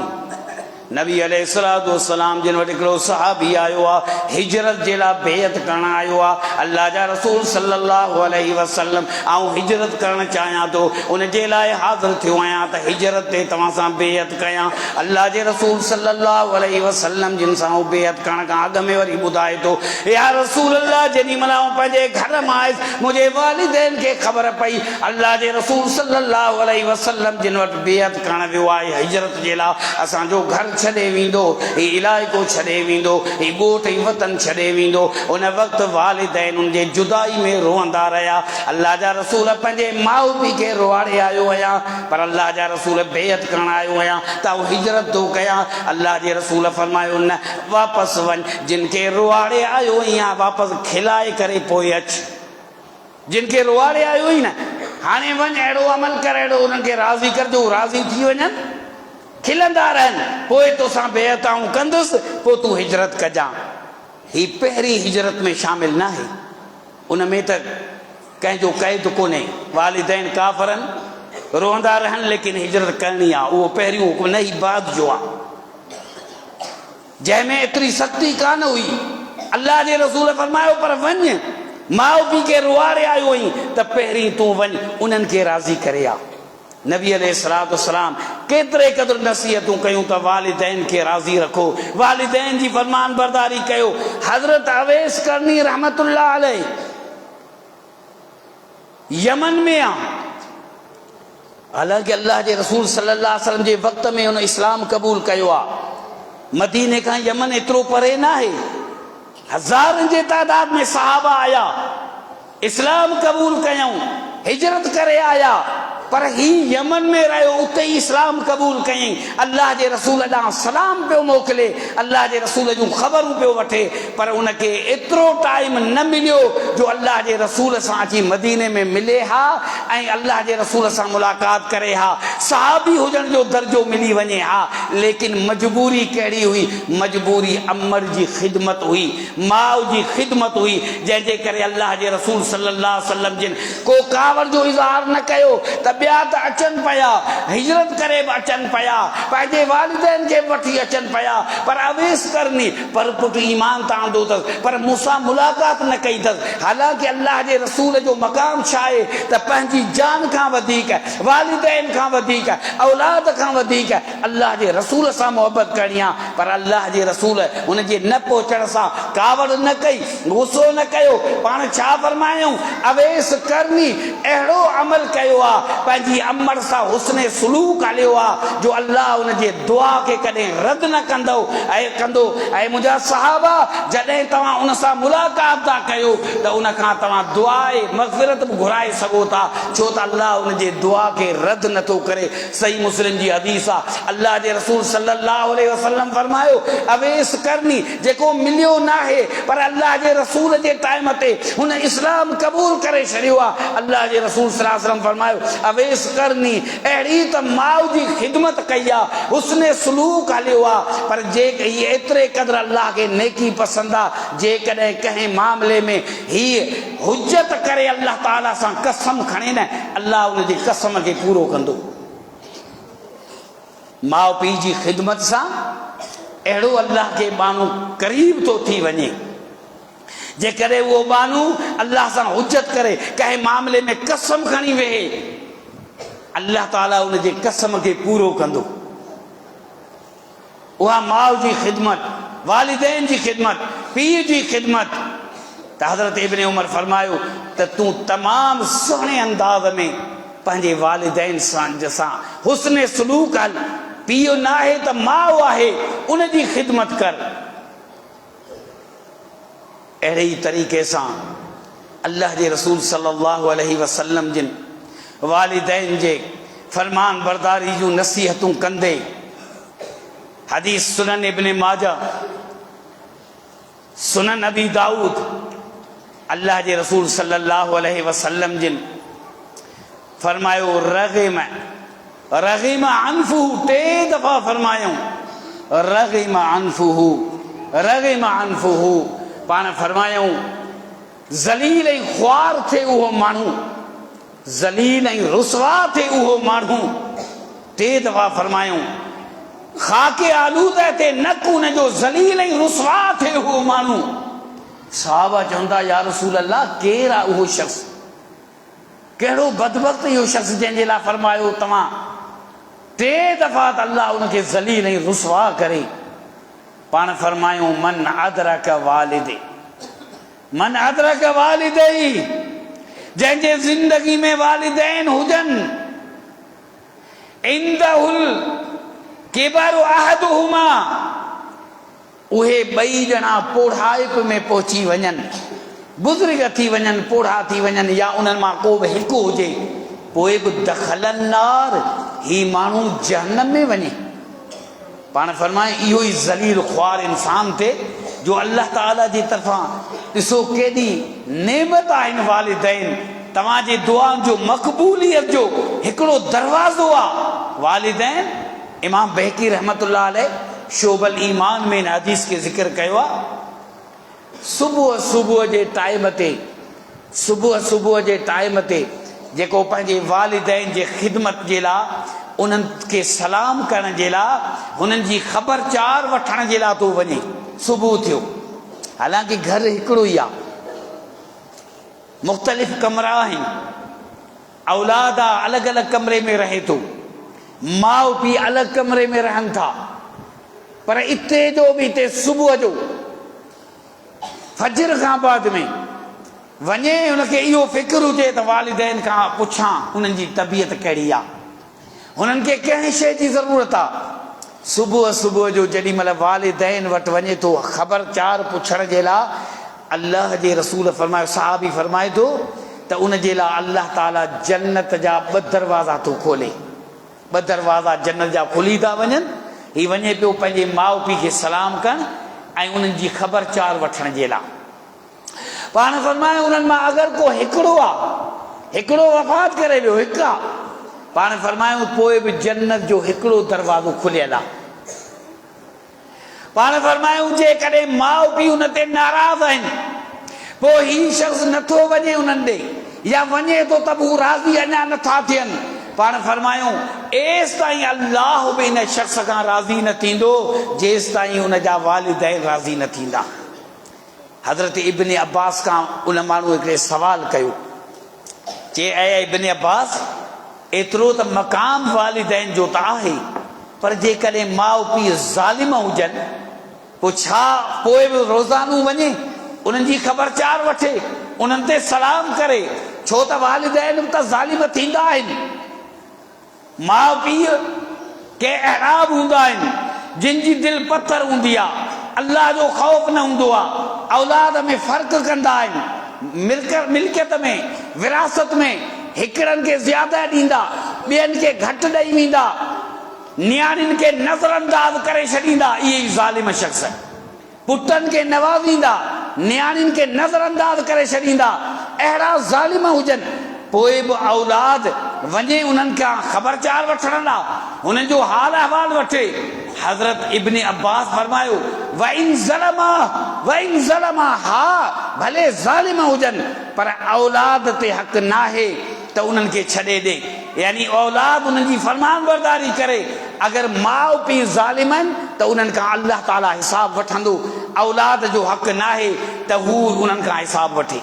नबी अलैहिस्सलातु वस्सलाम जिन वटि हिकिड़ो सहाबी आयो आहे, हिजरत जे लाइ बेअत करण आयो आहे। अल्लाह जा रसूल सल्लल्लाहु अलैहि वसल्लम आऊं हिजरत करणु चाहियां थो, उन जे लाइ हाज़िर थियो आहियां त हिजरत ते तव्हां सां बेअत कयां। अल्लाह जे रसूल सल्लल्लाहु अलैहि वसल्लम जिन सां उहो बेअत करण खां अॻु में वरी ॿुधाए थो, या रसूल अल्लाह जेॾी महिल आऊं पंहिंजे घर मां आयुसि, मुंहिंजे वालिदैन खे ख़बर पई अल्लाह जे रसूल सल्लल्लाहु अलैहि वसल्लम जिन वटि बेअत करण वियो आहे हिजरत जे लाइ, असांजो घर छॾे वेंदो, ही इलाइक़ो छॾे वेंदो, ही ॻोठ ही वतन छॾे वेंदो। उन वक़्तु वालिदैन उन जे जुदाई में रोअंदा रहिया। अल्लाह जा रसूल पंहिंजे माउ पीउ खे रुआड़े आयो आहियां, पर अल्लाह जा रसूल बेअत करण आयो आहियां त हिजरत थो कयां। अल्लाह जे रसूल फरमायो न, वापसि वञ, जिन खे रुआड़े आयो आहियां वापसि खिलाए करे पोइ अच। जिन खे रुआड़े आयो ई न, हाणे वञ अहिड़ो अमल कर, अहिड़ो उन्हनि खे राज़ी कर जो राज़ी थी वञनि, खिलंदा रहनि, पोइ तोसां बेअत आऊं कंदुसि, पोइ तूं हिजरत कजां। ही पहिरीं हिजरत में शामिल न आहे, उन में त कंहिंजो क़ैद कोन्हे। वालिदैन काफ़रनि, रोहंदा रहनि, लेकिन हिजरत करणी आहे, उहो पहिरियों हुकुम न, ही बाद जो आहे, जंहिंमें एतिरी सख़्ती कान हुई। अल्लाह जे रसूल फरमायो पर वञ, माउ पीउ खे रुआड़े आयो आहीं त पहिरीं तूं वञ, उन्हनि खे राज़ी करे आ। नबी अलैहिस्सलातु वस्सलाम केतिरे क़दुरु नसीहतूं कयूं त वालिदैन खे राज़ी रखो, वालिदैन जी फरमान बरदारी कयो। हज़रत अवैस करनी रहमतुल्लाह अलैह यमन में आ, हालांकि अल्लाह जे रसूल सल्लल्लाहु अलैहि वसल्लम जे वक़्त में उन इस्लाम क़बूल कयो आहे। मदीने खां यमन एतिरो परे न आहे, हज़ारनि जे तादाद में सहाबा आया, इस्लाम क़बूल कयऊं, हिजरत करे आया, पर ही यमन में रहियो, उते ई इस्लाम क़बूल कयईं। अल्लाह जे रसूल ॾांहुं सलाम पियो मोकिले, अल्लाह जे रसूल जूं ख़बरूं पियो वठे, पर उनखे एतिरो टाइम न मिलियो जो अल्लाह जे रसूल सां अची मदीने में मिले हा ऐं अल्लाह जे रसूल सां मुलाक़ात करे हा, सहाबी हुजण जो दर्जो मिली वञे हा। लेकिन मजबूरी कहिड़ी हुई? मजबूरी अमर जी ख़िदमत हुई, माउ जी ख़िदमत हुई, जंहिंजे करे अल्लाह जे रसूल सल्लल्लाहु अलैहि वसल्लम जिन को कावड़ जो इज़हार न कयो त ॿिया त अचनि पिया, हिजरत करे बि अचनि पिया, पंहिंजे वालिदैन खे वठी अचनि पिया, पर अवेस करनी पर पुटु ईमान त आंदो अथसि, पर मूंसां मुलाक़ात न कई अथसि। हालांकि अल्लाह जे रसूल जो मक़ाम छा आहे त पंहिंजी जान खां वधीक, वालिदैन खां वधीक, औलाद खां वधीक अल्लाह जे रसूल सां मोहबत करणी आहे। पर अल्लाह जे रसूल उनजे न पहुचण सां कावड़ न कई, गुस्सो न कयो। पाण छा फरमायूं? अवेस करनी अहिड़ो अमल कयो आहे, पंहिंजी अमर सां हुस्ने सलूक हलियो आहे जो अल्लाह उनजे दुआ खे कॾहिं रद्द न कंदो ऐं मुंहिंजा सहाबा जॾहिं तव्हां उन सां मुलाक़ात था कयो त उन खां तव्हां दुआ मग़फ़िरत बि घुराए सघो था, छो त अल्लाह उनजे दुआ खे रद्द नथो करे। सही मुस्लिम जी हदीस आहे, अल्लाह जे रसूल सल्लल्लाहु अलैहि वसल्लम फरमायो, अवेस करनी जेको मिलियो न आहे पर अल्लाह जे रसूल जे टाइम ते हुन इस्लाम क़बूल करे छॾियो आहे। अल्लाह जे रसूल सल्लल्लाहु अलैहि वसल्लम फरमायो, अवेस करनी अहिड़ी त माउ जी ख़िदमत कई आहे, हुस्ने सलूक हलियो आहे, पर जे हीअ एतिरे क़दुरु अल्लाह खे नेकी पसंदि आहे, जेकॾहिं कंहिं मामले में हीअ हुज्जत करे अल्लाह ताला सां कसम खणे न, अल्लाह उनजी कसम खे पूरो कंदो। माउ पीउ जी ख़िदमत सां अहिड़ो अल्लाह खे माण्हू क़रीब थो थी वञे, जेकॾहिं उहो माण्हू अल्लाह सां हुज्जत करे, कंहिं मामले में कसम खणी वेहे, अल्लाह ताला उनजे कसम खे पूरो कंदो। उहा माउ जी ख़िदमत, वालिदैन जी ख़िदमत, पीउ जी ख़िदमत, त हज़रत इब्न उमर फरमायो त तूं तमामु सुहिणे अंदाज़ में पंहिंजे वालिदैन सां हुस्ने सलूक हल, पीउ न आहे त माउ आहे, उनजी ख़िदमत कर। अहिड़े ई तरीक़े सां अल्लाह जे रसूल सल्लल्लाहु अलैहि वसल्लम जिन वालिदैन जे फरमान बरदारी जूं नसीहतूं कंदे, हदीस सुनन इब्न माजा, सुनन अबी दाऊद, अल्लाह जे रसूल सल्लल्लाहु अलैहि वसल्लम जिन फरमायो, रग़िम अनफुहु, 3 दफ़ा फरमायूं, रग़िम अनफुहु, पाण फरमायूं ज़लील ऐं ख़्वार थिए उहो माण्हू, ज़लील ऐं रुसवा थिए उहो माण्हू, 3 दफ़ा फरमायूं। खाके आलूदे ते नक उन जो ज़लील ऐं रुसवा थे हो मानू। साहबा चवंदा या रसूल अल्लाह केर आ उहो शख्स, कहिड़ो बदबख्त इहो शख्स जंहिंजे लाइ फरमायो तव्हां 3 दफ़ा त अल्लाह उनखे ज़लील ऐं रुसवा करे। पाण फरमायूं मन अदरक वालिदे, मन अदरक वालिदई, जंहिंजे ज़िंदगी में वालिदैन हुजनि, इंदहुल किबर अहदुहुमा, उहे 2 ॼणा पोढ़ाइप में पहुची वञनि, बुज़ुर्ग थी वञनि, पोढ़ा थी वञनि, या उन्हनि मां को बि हिकु हुजे, पोइ बि दख़लन नार, ही माण्हू जहन्नम में वञे। पाण फरमाए इहो ई ज़लील ख्वार इंसान थे जो अल्लाह ताला जी तरफ़ां ॾिसो केॾी नेमत आहिनि वालिदैन। तव्हांजे दुआउनि जो मक़बूलियत जो हिकिड़ो दरवाज़ो आहे वालिदैन। इमाम बहकी रहमतुल्लाह अलैह शोबल ईमान में इन हदीस के ज़िक्र कयो आहे। सुबुह जे टाइम ते, सुबुह जे टाइम ते जेको पंहिंजे वालिदैन जे ख़िदमत जे लाइ, उन्हनि खे सलाम करण जे लाइ, हुननि जी ख़बरचार वठण जे लाइ थो वञे। सुबुह थियो, हालांकि घर हिकिड़ो ई आहे, मुख़्तलिफ़ कमरा आहिनि, औलाद आहे अलॻि अलॻि कमरे में रहे थो, माउ पीउ अलॻि कमरे में रहनि था, पर इते जो बि हिते सुबुह जो फजर खां बाद में वञे, हुनखे इहो फ़िक्र हुजे त वालिदैन खां पुछां हुननि जी तबियत कहिड़ी आहे, हुननि खे कंहिं शइ जी ज़रूरत आहे। सुबुह जो जेॾी महिल वालिदैन वटि वञे थो ख़बरचार पुछण जे लाइ, अल्लाह जे रसूल फरमायो, साहबी फरमाए थो त उन जे लाइ अल्लाह ताला जन्नत जा 2 दरवाज़ा थो खोले। 2 दरवाज़ा जन्नत जा खुली था वञनि। ही वञे पियो पंहिंजे माउ पीउ खे सलाम कनि ऐं उन्हनि जी ख़बरचार वठण जे लाइ। पाण फरमाए उन्हनि मां अगरि को हिकिड़ो आहे, हिकिड़ो वफ़ात करे वियो, हिकु आहे, पाण फरमायूं पोइ बि जन्नत जो हिकिड़ो दरवाज़ो खुलियल आहे। पाण फरमायूं जेकॾहिं माउ पीउ उन ते नाराज़ आहिनि, पोइ ही शख़्स नथो वञे उन्हनि ॾे, या वञे थो त बि हू राज़ी अञा नथा थियनि। पाण फरमायूं एसि ताईं अल्लाह बि इन शख़्स खां राज़ी न थींदो जेसि ताईं उन जा वालिदैन राज़ी न थींदा। हज़रत इब्न अब्बास खां उन माण्हू हिकिड़े सवाल कयो, चए ऐं इब्न अब्बास एतिरो त मक़ाम वालिदैन जो त आहे, पर जेकॾहिं माउ पीउ ज़ालिम हुजनि, पोइ छा पोइ बि रोज़ानो वञे, उन्हनि जी ख़बरचार वठे, उन्हनि ते सलाम करे? छो त वालिदैन बि त ज़ालिम थींदा आहिनि। माउ पीउ के अहराब हूंदा आहिनि जिन जी दिलि पथर हूंदी आहे, अल्लाह जो ख़ौफ़ न हूंदो आहे, औलाद में फ़र्क़ु कंदा आहिनि, मिल्कियत में, विरासत में हिकिड़नि खे ज़्यादा ॾींदा, ॿियनि खे घटि ॾेई वेंदा, नियाणियुनि खे नज़रअंदाज़ करे छॾींदा। इहे ई ज़ालिम शख़्स पुटनि खे नवाज़ींदा, नियाणियुनि खे नज़रअंदाज़ करे छॾींदा। अहिड़ा ज़ालिम हुजनि, पोइ बि औलाद वञे उन्हनि खां ख़बरचार वठण लाइ, हुननि जो हाल अहवाल वठे। हज़रत इब्न अब्बास फरमायो वइन ज़लमा, हा भले ज़ालिम हुजनि, पर औलाद ते हक़ नाहे त उन्हनि खे छॾे ॾे, यानी औलाद उन्हनि जी फरमान बरदारी करे। अगर माउ पीउ ज़ालिम आहिनि त उन्हनि खां अल्लाह ताला हिसाब वठंदो, औलाद जो हक़ नाहे त हू उन्हनि खां हिसाब वठे।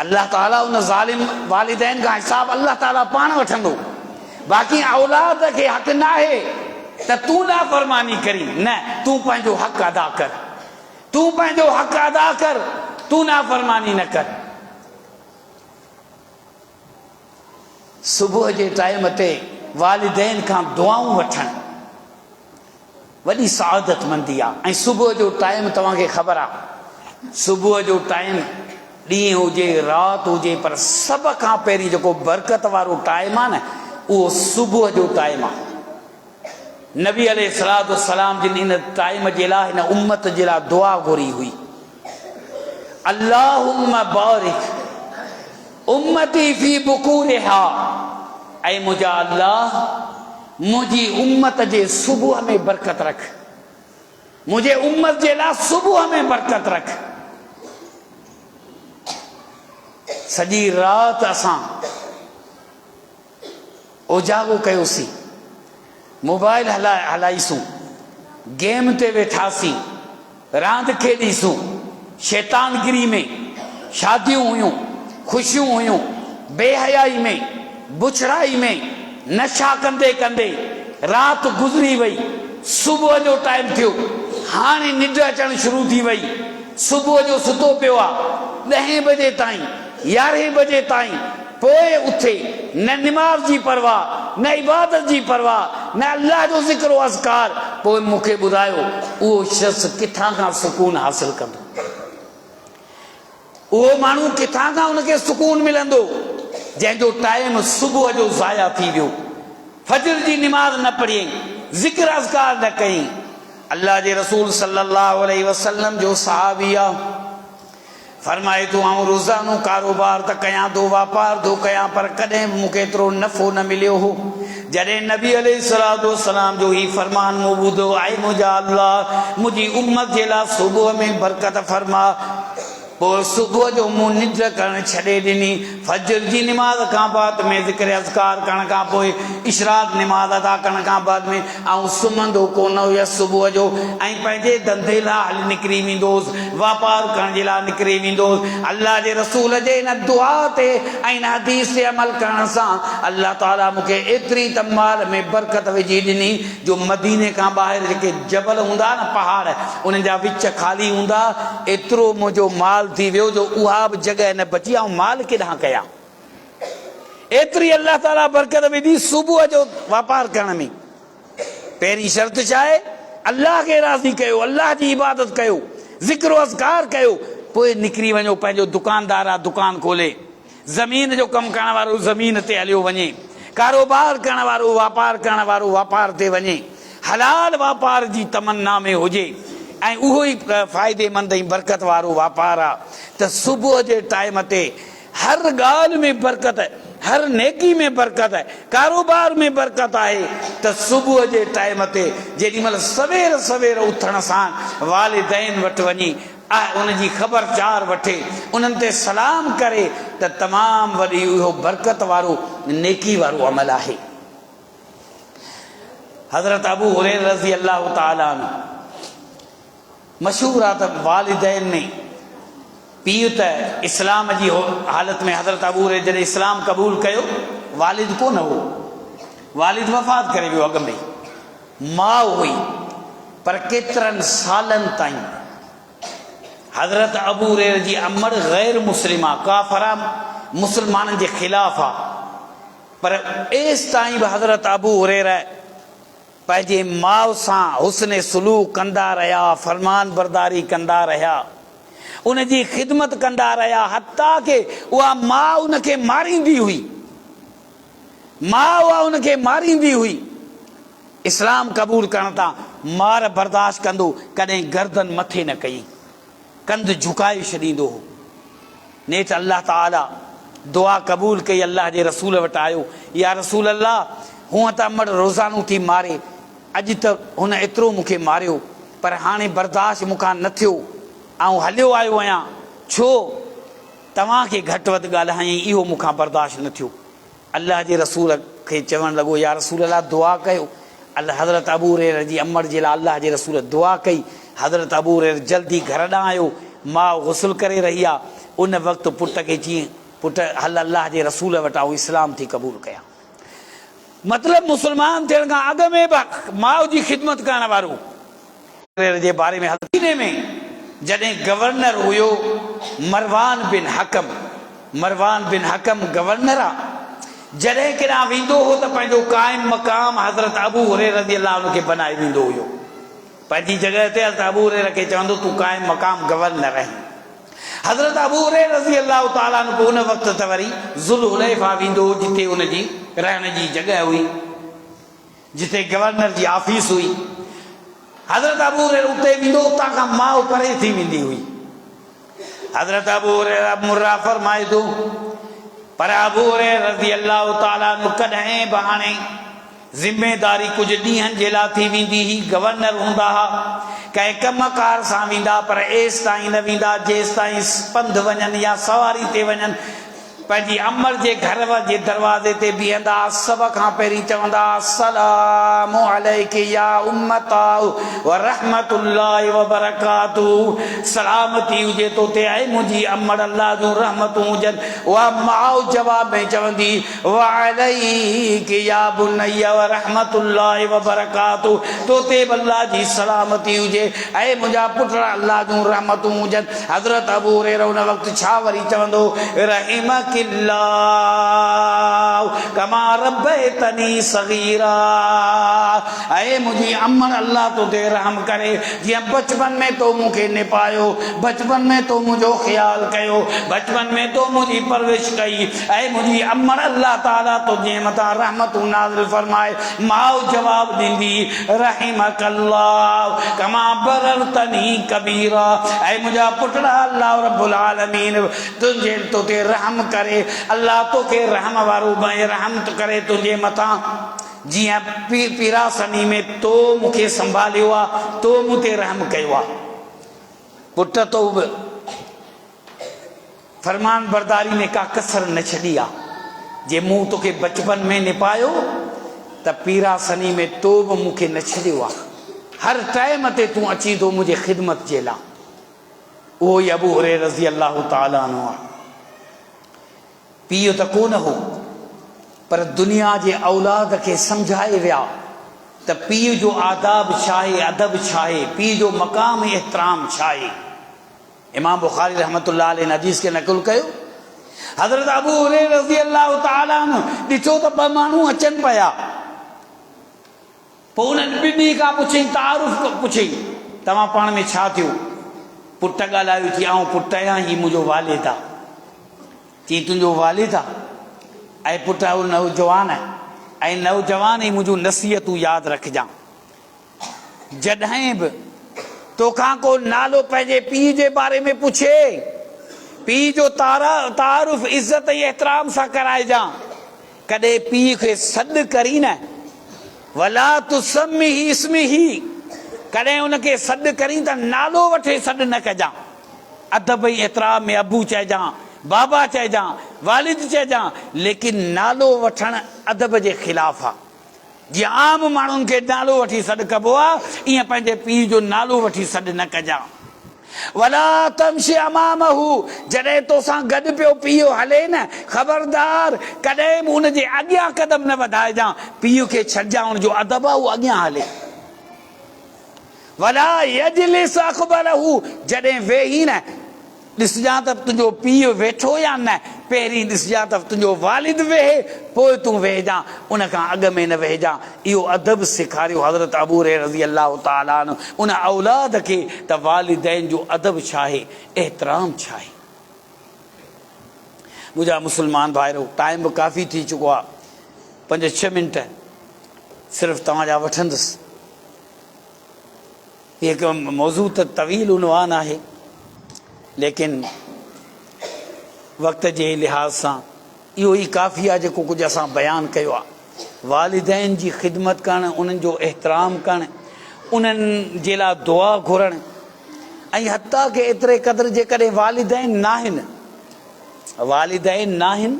अल्लाह ताला उन ज़ालिम वालिदैन का हिसाब अल्लाह ताला पाण वठंदो। बाक़ी औलाद के हक़ ना है त तू ना फरमानी करी, न तू पंहिंजो हक़ अदा कर, तू पंहिंजो हक़ अदा कर, तू ना फरमानी न कर। सुबह जे टाइम ते वालिदैन खां दुआऊं वठण वॾी सआदत मंदी आहे। ऐं सुबह जो टाइम तव्हांखे ख़बर आहे, सुबह जो टाइम ॾींहुं हुजे राति हुजे, पर सभ खां पहिरीं जेको बरकत वारो टाइम आहे न, उहो सुबह जो टाइम आहे। नबी अलैहिस्सलातु वस्सलाम जिन इन टाइम जे लाइ हिन उम्मत जे लाइ दुआ घुरी हुई, अल्लाहुम्मा बारिक उम्मती फी बुकूरिहा, ऐं मुंहिंजा अल्लाह मुंहिंजी उम्मत जे सुबुह में बरकत रख, मुंहिंजे उम्मत जे लाइ सुबुह में बरकत रख। सॼी राति असां उजागो कयोसीं, मोबाइल हलाईसूं, गेम ते वेठासीं, रांदि खेॾीसूं, शैतानगिरी में, शादियूं हुयूं, ख़ुशियूं हुयूं, बेहयाई में, बुछड़ाई में, नशा कंदे कंदे रात गुज़री वई, सुबुह जो टाइम थियो, हाणे निंड अचणु शुरू थी वई, सुबुह जो सुतो पियो आहे 10 बजे ताईं, 11 बजे ताईं, पोइ उथे न निमाज़ जी परवाह, न इबादत जी परवाह, न अल्लाह जो ज़िक्र अज़कार। पोइ मूंखे ॿुधायो उहो शख़्स किथां खां सुकून हासिल कंदो, उहो माण्हू किथां खां उनखे सुकून मिलंदो जंहिंजो टाइम सुबुह जो ज़ाया थी वियो, फजर जी निमाज़ न पढ़ियईं, ज़िक्र अज़कार न कयईं। अल्लाह जे रसूल सल्लल्लाहु अलैहि वसल्लम जो सहाबी आहे, फरमाए थो आउं रोज़ानो कारोबार त कयां थो, वापार थो कयां, पर कॾहिं मूंखे एतिरो नफ़ो न मिलियो हो जॾहिं नबी अलैहिस्सलातु वस्सलाम जो ही फरमान मूं ॿुधो आहे, मुंहिंजा अल्लाह मुंहिंजी उम्मत जे लाइ सुबुह में बरकत फरमा। पोइ सुबुह जो मूं निंड करणु छॾे ॾिनी, फजर जी निमाज़ खां बाद में ज़िक्र अज़कार करण खां पोइ इशराक निमाज़ अदा करण खां बाद में ऐं सुम्हंदो कोन हुयसि सुबुह जो, ऐं पंहिंजे धंधे लाइ हली निकिरी वेंदो हुउसि, वापार करण जे लाइ निकिरी वेंदो हुउसि। अल्लाह जे रसूल जे हिन दुआ ते ऐं हिन हदीस ते अमल करण सां अल्लाह ताला मूंखे एतिरी त माल में बरकत विझी ॾिनी जो मदीने खां ॿाहिरि जेके जबल हूंदा न, पहाड़, उन्हनि जा विच ख़ाली हूंदा, एतिरो मुंहिंजो माल थी वियो जो उहा बि जॻह न बची, ऐं माल केॾांहुं कयां। एतिरी अल्लाह ताला बरकत विधी सुबुह जो वापार करण में। पहिरीं शर्त छा आहे? अल्लाह खे राज़ी कयो, अल्लाह जी इबादत कयो, ज़िक्र अज़कार कयो, पोइ निकिरी वञो। पंहिंजो दुकानदार आहे दुकान खोले, ज़मीन जो कमु करण वारो ज़मीन ते हलियो वञे, कारोबार करण वारो, वापार करण वारो वापार ते वञे, हलाल वापार जी तमन्ना में हुजे, ऐं उहो ई फ़ाइदेमंद ऐं बरकत वारो वापार आहे त सुबुह जे टाइम ते हर ॻाल्हि में बरकत आहे, हर नेकी में बरकत आहे, कारोबार में बरकत आहे त सुबुह जे टाइम ते जेॾीमहिल सवेर सवेर उथण सां वालिदैन वटि वञी उनजी ख़बरचार वठे, उन्हनि ते सलाम करे त तमामु वॾी इहो बरकत वारो नेकी वारो अमल आहे। हज़रत अबू हुरैरा रज़ी अल्लाह ताला अन्हु मशहूर आहे त वालिदैन में पीउ त इस्लाम जी हालत में, हज़रत अबू हुरैरा जॾहिं इस्लाम क़बूल कयो, वालिद कोन हो, वालिद वफ़ात करे वियो, अॻ में माउ हुई, पर केतिरनि सालनि ताईं हज़रत अबू हुरैरा जी अमड़ गैर मुस्लिम आहे, काफ़िरा मुस्लमाननि जे ख़िलाफ़ आहे, पर एसि ताईं बि हज़रत अबू हुरैरा पंहिंजे माउ सां हुस्न सुलूक कंदा रहिया, फरमान बरदारी कंदा रहिया, उनजी ख़िदमत कंदा रहिया, हता के उहा माउ उनखे मारींदी हुई, माउ उनखे मारींदी हुई। इस्लाम क़बूल करण तां मार बर्दाश्त कंदो, कॾहिं गर्दन मथे न कई, कंध झुकाए छॾींदो हो। नेठ अल्लाह ताला दुआ क़बूल कई, अल्लाह जे रसूल वटि आयो, या रसूल अल्लाह हूअं त अमड़ रोज़ानो थी मारे, अॼु त हुन एतिरो मूंखे मारियो, पर हाणे बर्दाश्त मूंखां न थियो, ऐं हलियो आयो आहियां, छो तव्हांखे घटि वधि ॻाल्हायईं, इहो मूंखां बर्दाश्त न थियो। अल्लाह जे रसूल खे चवणु लॻो, या रसूल अल्लाह दुआ कयो। अल्लाह हज़रत अबू हुरैरा जी अमड़ जे लाइ अल्लाह जे रसूल दुआ कई। हज़रत अबू हुरैरा जल्दी घर ॾांहुं आयो, माउ गुस्ल करे रही आहे, उन वक़्तु पुट खे चई, पुट हल अल्लाह जे रसूल वटि ऐं इस्लाम थी क़बूल कयां। मतिलबु मुस्लमान थियण खां अॻु में बि माउ जी ख़िदमत करण वारो। जे बारे में मदीने में जॾहिं गवर्नर हुयो मरवान बिन हकम, मरवान बिन हकम गवर्नर आहे, जॾहिं केॾांहुं वेंदो हो त पंहिंजो क़ाइम मक़ाम हज़रत अबू हुरैरा रज़ी अल्लाह अन्हु खे बनाए वेंदो हुयो। पंहिंजी जॻह ते हज़रत अबू हुरैरा खे चवंदो तूं क़ाइम मक़ाम गवर्नर आहीं। हज़रत अबू हुरैरा रज़ी अल्लाह ताला अन्हु उन वक़्त त वरी ज़ुल्हुलैफ़ा वेंदो हो, जिते उनजी रहण जी जॻह हुई, जिते गवर्नर जी ऑफिस हुई। हज़रत अबू हुरैरा उते वेंदो, उतां खां माउ परे थी वेंदी हुई। हज़रत अबू हुरैरा मुर्रा फरमाए थो, पर अबू हुरैरा रज़ी अल्लाह ताला अन्हु कॾहिं बि हाणे ज़िम्मेदारी कुझु ॾींहंनि जे लाइ थी वेंदी हुई, गवर्नर हूंदा हुआ, कंहिं कमकार सां वेंदा, पर एसि ताईं न वेंदा जेसि ताईं पंधु वञनि या सवारी ते वञनि, पंहिंजी अमर जे घर जे दरवाज़े ते बीहंदा, सभ खां पहिरीं चवंदा अस्सलामु अलैके या उम्मता व रहमतुल्लाहि व बरकातुहू। सलामती हुजे तो ते ऐं मुंहिंजी अमर, अल्लाह जूं रहमतूं हुजनि। उहा माउ जवाब में चवंदी व अलैके या बुनैया व रहमतुल्लाहि व बरकातुहू, तो ते बि अल्लाह जी सलामती हुजे ऐं मुंहिंजा पुट अल्लाह जूं रहमतूं हुजनि। हज़रत अबू हुरैरा उन वक़्तु छा वरी चवंदो, रहिमक कमा रब्बैतनी सगीरा, ऐ मुंहिंजी अमर अल्लाह तो ते रहम करे, जीअं बचपन में तो मूंखे निपायो, बचपन में तो मुंहिंजो ख्याल कयो, बचपन में तो मुंहिंजी परवरिश कई, ऐं मुंहिंजी अमर अल्लाह ताला तो जे मथां रहमतूं नाज़िल फरमाए। माउ जवाब ॾींदी रहिमकल्लाह कमा बररतनी कबीरा, ऐं मुंहिंजा पुटड़ा अल्लाह रब्बुल आलमीन तुंहिंजे तो ते रहम करे, अल्लाह तोखे रहम वारो रहम तो करे तुंहिंजे मथां। जियां पीरा सनी में तो मूंखे संभालियो आहे, तो मूं ते रहम कयो आहे। पुट तो बि फरमान बरदारी में का कसर न छॾी आहे। जे मूं तोखे बचपन में निपायो त पीरा सनी में तो बि मूंखे न छॾियो आहे, हर टाइम ते तूं अची थो मुंहिंजे ख़िदमत जे लाइ। उहो ई अबू हुरैरा रज़ी अल्लाह ताला अन्हु आहे। पीउ त कोन हो, पर दुनिया जे औलाद खे सम्झाए विया त पीउ जो आदाब छा आहे, अदब छा आहे, पीउ जो मक़ाम एतिराम छा आहे। इमाम बुखारी रहमतुल्लाह अलैहि हदीस खे नक़ुल कयो, हज़रत अबू हुरैरा रज़ी अल्लाह ताला अन्हु ॾिठो त ॿ माण्हू अचनि पिया, पोइ उन्हनि ॿिन्ही खां पुछई, तारुफ़ पुछई, तव्हां पाण में छा थियो? पुट ॻाल्हायो थी, आउं पुट आहियां, हीउ मुंहिंजो वालिद आहे। चई तुंहिंजो वालिद आहे? ऐं पुट नौजवान आहे, ऐं नौजवान ई मुंहिंजूं नसीहतूं यादि रखजांइ। जॾहिं बि तोखां को नालो पंहिंजे पीउ जे बारे में पुछे, पीउ जो तारुफ़ इज़त ऐं एतिराम सां कराइजांइ। कॾहिं पीउ खे सॾु करी न, वला तुसम्मिही इस्मिही, कॾहिं उनखे सॾु करी त नालो वठे सॾु न कजांइ। अदब ऐं एतिराम में अबू चइजांइ, बाबा चइजांइ, वालिद चइजांइ, लेकिन नालो वठणु अदब जे ख़िलाफ़ आहे। जीअं आम माण्हुनि खे नालो वठी सॾु कबो आहे, ईअं पंहिंजे पीउ जो नालो वठी सॾु न कजांइ। वला तमशी अमामहू, जॾहिं तोसां गॾु पियो पीउ हले न, ख़बरदार कॾहिं बि उनजे अॻियां कदम न वधाइजांइ। पीउ खे छॾिजांइ, उनजो अदब आहे उहो अॻियां हले। वला यजलिस अख़बरहू, जॾहिं वेही न ॾिसजांइ त तुंहिंजो पीउ वेठो या न, पहिरीं ॾिसजांइ त तुंहिंजो वालिद वेहे, पोइ तूं वेहजांइ, उन खां अॻु में न वेहजांइ। इहो अदब सेखारियो हज़रत अबू हुरैरा रज़ी अल्लाह ताला अन्हु उन औलाद खे त वालिदैन जो अदब छा आहे, एतिराम छा आहे। मुंहिंजा मुस्लमान भाइरो, टाइम बि काफ़ी थी चुको आहे, 5-6 मिंट सिर्फ़ु तव्हांजा वठंदुसि। हिकु मौज़ू त तवील उनवान आहे, लेकिन वक़्त जे लिहाज़ सां इहो ई काफ़ी आहे जेको कुझु असां बयानु कयो आहे। वालिदैन जी ख़िदमत करणु, उन्हनि जो एतिराम करणु, उन्हनि जे लाइ दुआ घुरणु, ऐं हता के एतिरे क़दुरु जेकॾहिं वालिदैन नाहिनि, वालिदैन नाहिनि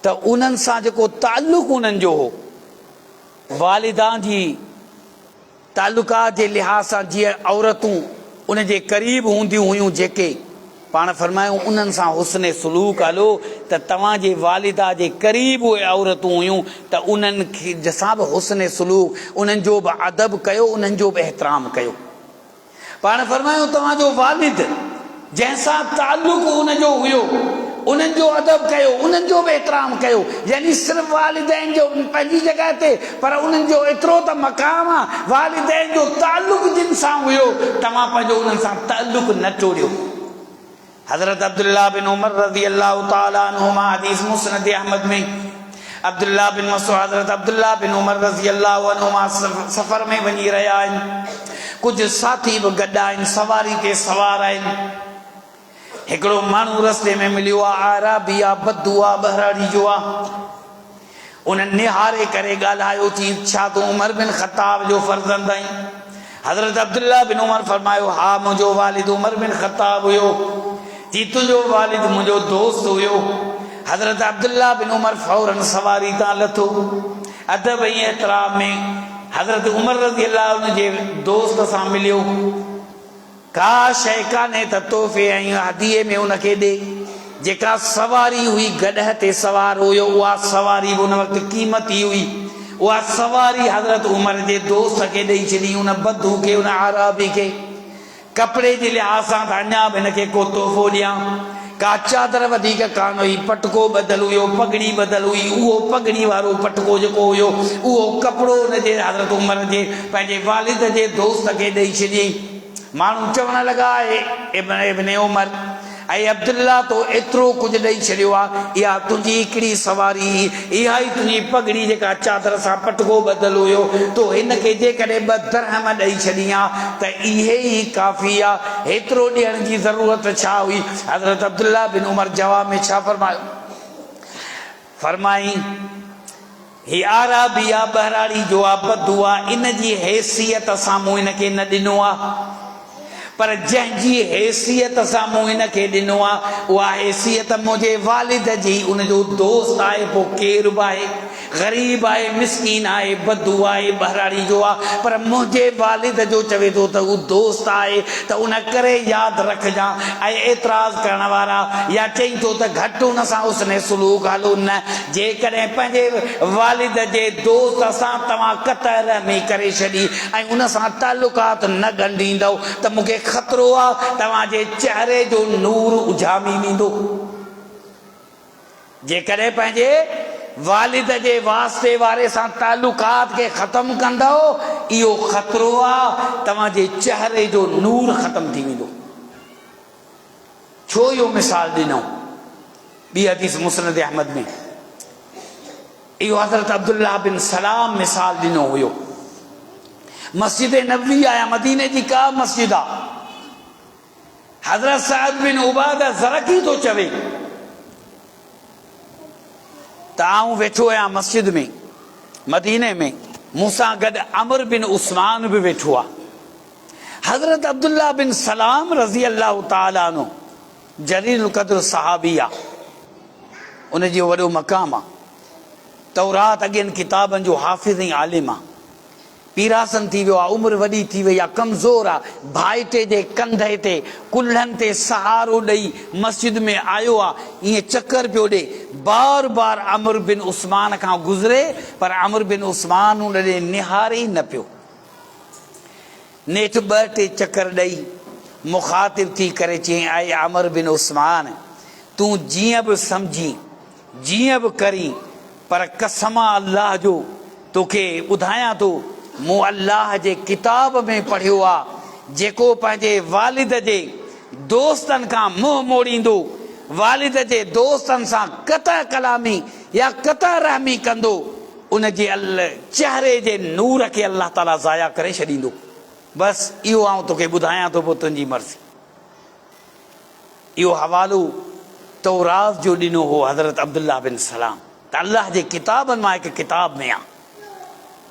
त उन्हनि सां जेको ताल्लुक़ उन्हनि जो हो, वालिदा जी ताल्लुकात जे लिहाज़ सां, जीअं औरतूं उन जे क़रीब हूंदियूं हुयूं, जेके पाण फरमायूं उन्हनि सां हुस्न सलूक हलो, त तव्हांजे वालिदा जे क़रीब उहे औरतूं हुयूं त उन्हनि खे जसां बि हुस्न सलूक, उन्हनि जो बि अदब कयो, उन्हनि जो बि एतिराम कयो। पाण फरमायूं तव्हांजो वालिद जंहिंसां ताल्लुक़ उनजो हुयो, उन्हनि जो अदब कयो, उन्हनि जो बि एतिराम कयो। यानी सिर्फ़ु वालिदैन जो पंहिंजी जॻह ते, पर उन्हनि जो एतिरो त मक़ाम आहे, वालिदैन जो ताल्लुक़ जिन सां हुयो, तव्हां पंहिंजो उन्हनि सां ताल्लुक़ न टोड़ियो। हज़रत अब्दुल्लाह बिन उमर रज़ी अल्लाह ताला अन्हुमा, हदीस मुस्नद अहमद में, अब्दुल्लाह बिन मसूद, हज़रत अब्दुल्लाह बिन उमर रज़ी अल्लाह अन्हुमा सफ़र में वञी रहिया आहिनि, कुझु साथी बि गॾु आहिनि, सवारी ते सवार आहिनि। हिकिड़ो माण्हू रस्ते में मिलियो आहे, आराबी आहे, बदू आहे, बहराड़ी जो आहे। उन्हनि निहारे करे ॻाल्हायो, चई छा तूं उमर बिन ख़त्ताब जो फर्ज़ंद आहीं? हज़रत अब्दुल्लाह बिन उमर फरमायो, हा मुंहिंजो वालिद उमर बिन ख़त्ताब हुयो। जी तुझो वालिद मुझो दोस्त हुयो। हज़रत अब्दुल्ला बिन उमर फौरन सवारी तां लथो। अदब ऐं एहतराम में हज़रत उमर रज़ी अल्लाह अन्हु जे दोस्त सां मिलियो। का शइ कान्हे त तोहफ़े ऐं हदीअ में उनखे ॾे। जेका सवारी हुई गॾह ते सवार हुयो उहा सवारी उन वक़्तु क़ीमती हुई। उहा सवारी हज़रत उमर जे दोस्त खे ॾेई छॾी, उन बद्धू खे, उन आराबी खे। कपिड़े जे लिहाज़ सां त अञा बि हिनखे को तोहफ़ो ॾियां। का चादर वधीक कान हुई, पटको बदल हुयो, पगड़ी बदल हुई। उहो पगड़ी वारो पटको जेको हुयो उहो कपिड़ो हुनजे हज़रत उमर जे पंहिंजे वालिद जे दोस्त खे ॾेई छॾियईं। माण्हू चवण लॻा इब्न उमर ऐं अब्दुल्ला तो एतिरो कुझु ॾेई छॾियो आहे, इहा तुंहिंजी हिकिड़ी सवारी, इहा ई तुंहिंजी पगड़ी जेका चादर सां पटको बदल हुयो, तो हिनखे जेकॾहिं 2 दरहम ॾेई छॾी आहे त इहे ई काफ़ी आहे, हेतिरो ॾियण जी ज़रूरत छा हुई। हज़रत अब्दुल्ला बिन उमर जवाब में छा फरमायो? फरमाई ही आराबी आहे, बहराड़ी जो आहे, बद्धू आहे, इन जी हैसियत सां मूं हिनखे न ॾिनो आहे, पर जंहिंजी हैसियत सां मूं हिनखे ॾिनो आहे उहा हैसियत मुंहिंजे वालिद जी, उनजो दोस्त आहे। पोइ केरु बि आहे, ग़रीब आहे, मिसकीन आहे, बद्धू आहे, बहराड़ी जो आहे, पर मुंहिंजे वालिद जो चवे थो त उहो दोस्त आहे, त उन करे यादि रखजांइ। ऐं एतिराज़ करण वारा या चई थो त घटि हुन सां उसने सलूक हलो न। जेकॾहिं पंहिंजे वालिद जे दोस्त सां तव्हां क़तअ रहमी करे छॾी ऐं उन सां तालुकात न ॻंढींदव त मूंखे ख़तरो आहे तव्हांजे चेहरे जो नूर उजामी वेंदो। जेकॾहिं पंहिंजे वालिद जे वास्ते वारे सां तालुकात खे ख़तम कंदव, इहो ख़तरो आहे तव्हांजे चेहरे जो नूर ख़तम थी वेंदो। छो इहो मिसाल ॾिनो? ॿी हदीस मुस्नद अहमद में इहो हज़रत अब्दुल्ला बिन सलाम मिसाल ॾिनो हुयो। मस्जिद नबवी आया, मदीने जी का मस्जिद आहे। हज़रत सअद बिन उबादा ज़रकी थो चवे त आऊं वेठो आहियां मस्जिद में मदीने में, मूंसां गॾु अमर बिन उस्मान बि वेठो आहे। हज़रत अब्दुल्ला बिन सलाम रज़ी अल्लाह ताला अन्हु जलील क़द्र सहाबी आहे, उनजो वॾो मक़ाम आहे। तौरात अॻियनि किताबनि जो हाफ़िज़ ऐं आलिम आहे। पीरासन थी वियो आहे, उमिरि वॾी थी वई आहे, कमज़ोर आहे। भाइटे जे कंधे ते कुल्हनि ते सहारो ॾेई मस्जिद में आयो आहे, ईअं चकर पियो ॾे। बार बार अमर बिन उस्मान खां गुज़रे, पर अमर बिन उस्मान उन ॾे निहारे ई न पियो। नेठि 2-3 चकर ॾेई मुखातिब थी करे चई, ऐं अमर बिन उस्मान तूं जीअं बि सम्झी, जीअं बि करी, पर कसम अल्लाह जो तोखे ॿुधायां थो, मूं अल्लाह जे किताब में पढ़ियो आहे, जेको पंहिंजे वालिद जे दोस्तनि खां मुंहुं मोड़ींदो, वालिद जे दोस्तनि सां क़तअ कलामी या क़तअ रहमी कंदो, उनजे चेहरे जे नूर खे अल्लाह ताला ज़ाया करे छॾींदो। बसि इहो आउं तोखे ॿुधायां थो, पोइ तुंहिंजी मर्ज़ी। इहो हवालो तौरात जो ॾिनो हो हज़रत अब्दुल्ला बिन सलाम, त अल्लाह जे किताबनि मां हिकु किताब में आहे।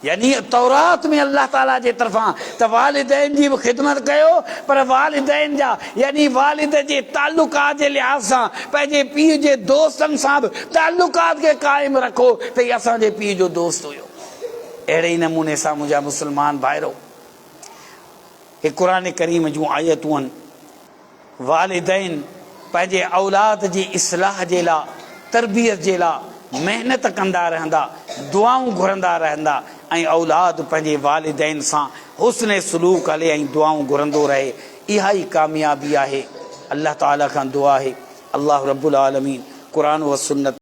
यानी तौरात में अल्लाह ताला जे तरफ़ां त वालिदैन जी बि ख़िदमत कयो, पर वालिदैन जा यानी वालिद जे तालुकात जे लिहाज़ सां पंहिंजे पीउ जे दोस्तनि सां बि तालुकात खे क़ाइमु रखो त हीउ असांजे पीउ जो दोस्त हुयो। अहिड़े ई नमूने सां मुंहिंजा मुस्लमान भाइरो, हे क़ुरान करीम जूं आयतूं आहिनि। वालिदैन पंहिंजे औलाद जी इस्लाह जे लाइ, तरबियत जे लाइ महिनत कंदा रहंदा, दुआऊं घुरंदा रहंदा, ऐं औलाद पंहिंजे वालिदैन सां हुस्न सलूक हले ऐं दुआऊं घुरंदो रहे। इहा ई कामयाबी आहे। अल्लाह ताला खां दुआ आहे, अल्लाह रब्बुल आलमीन क़ुरान व सुन्नत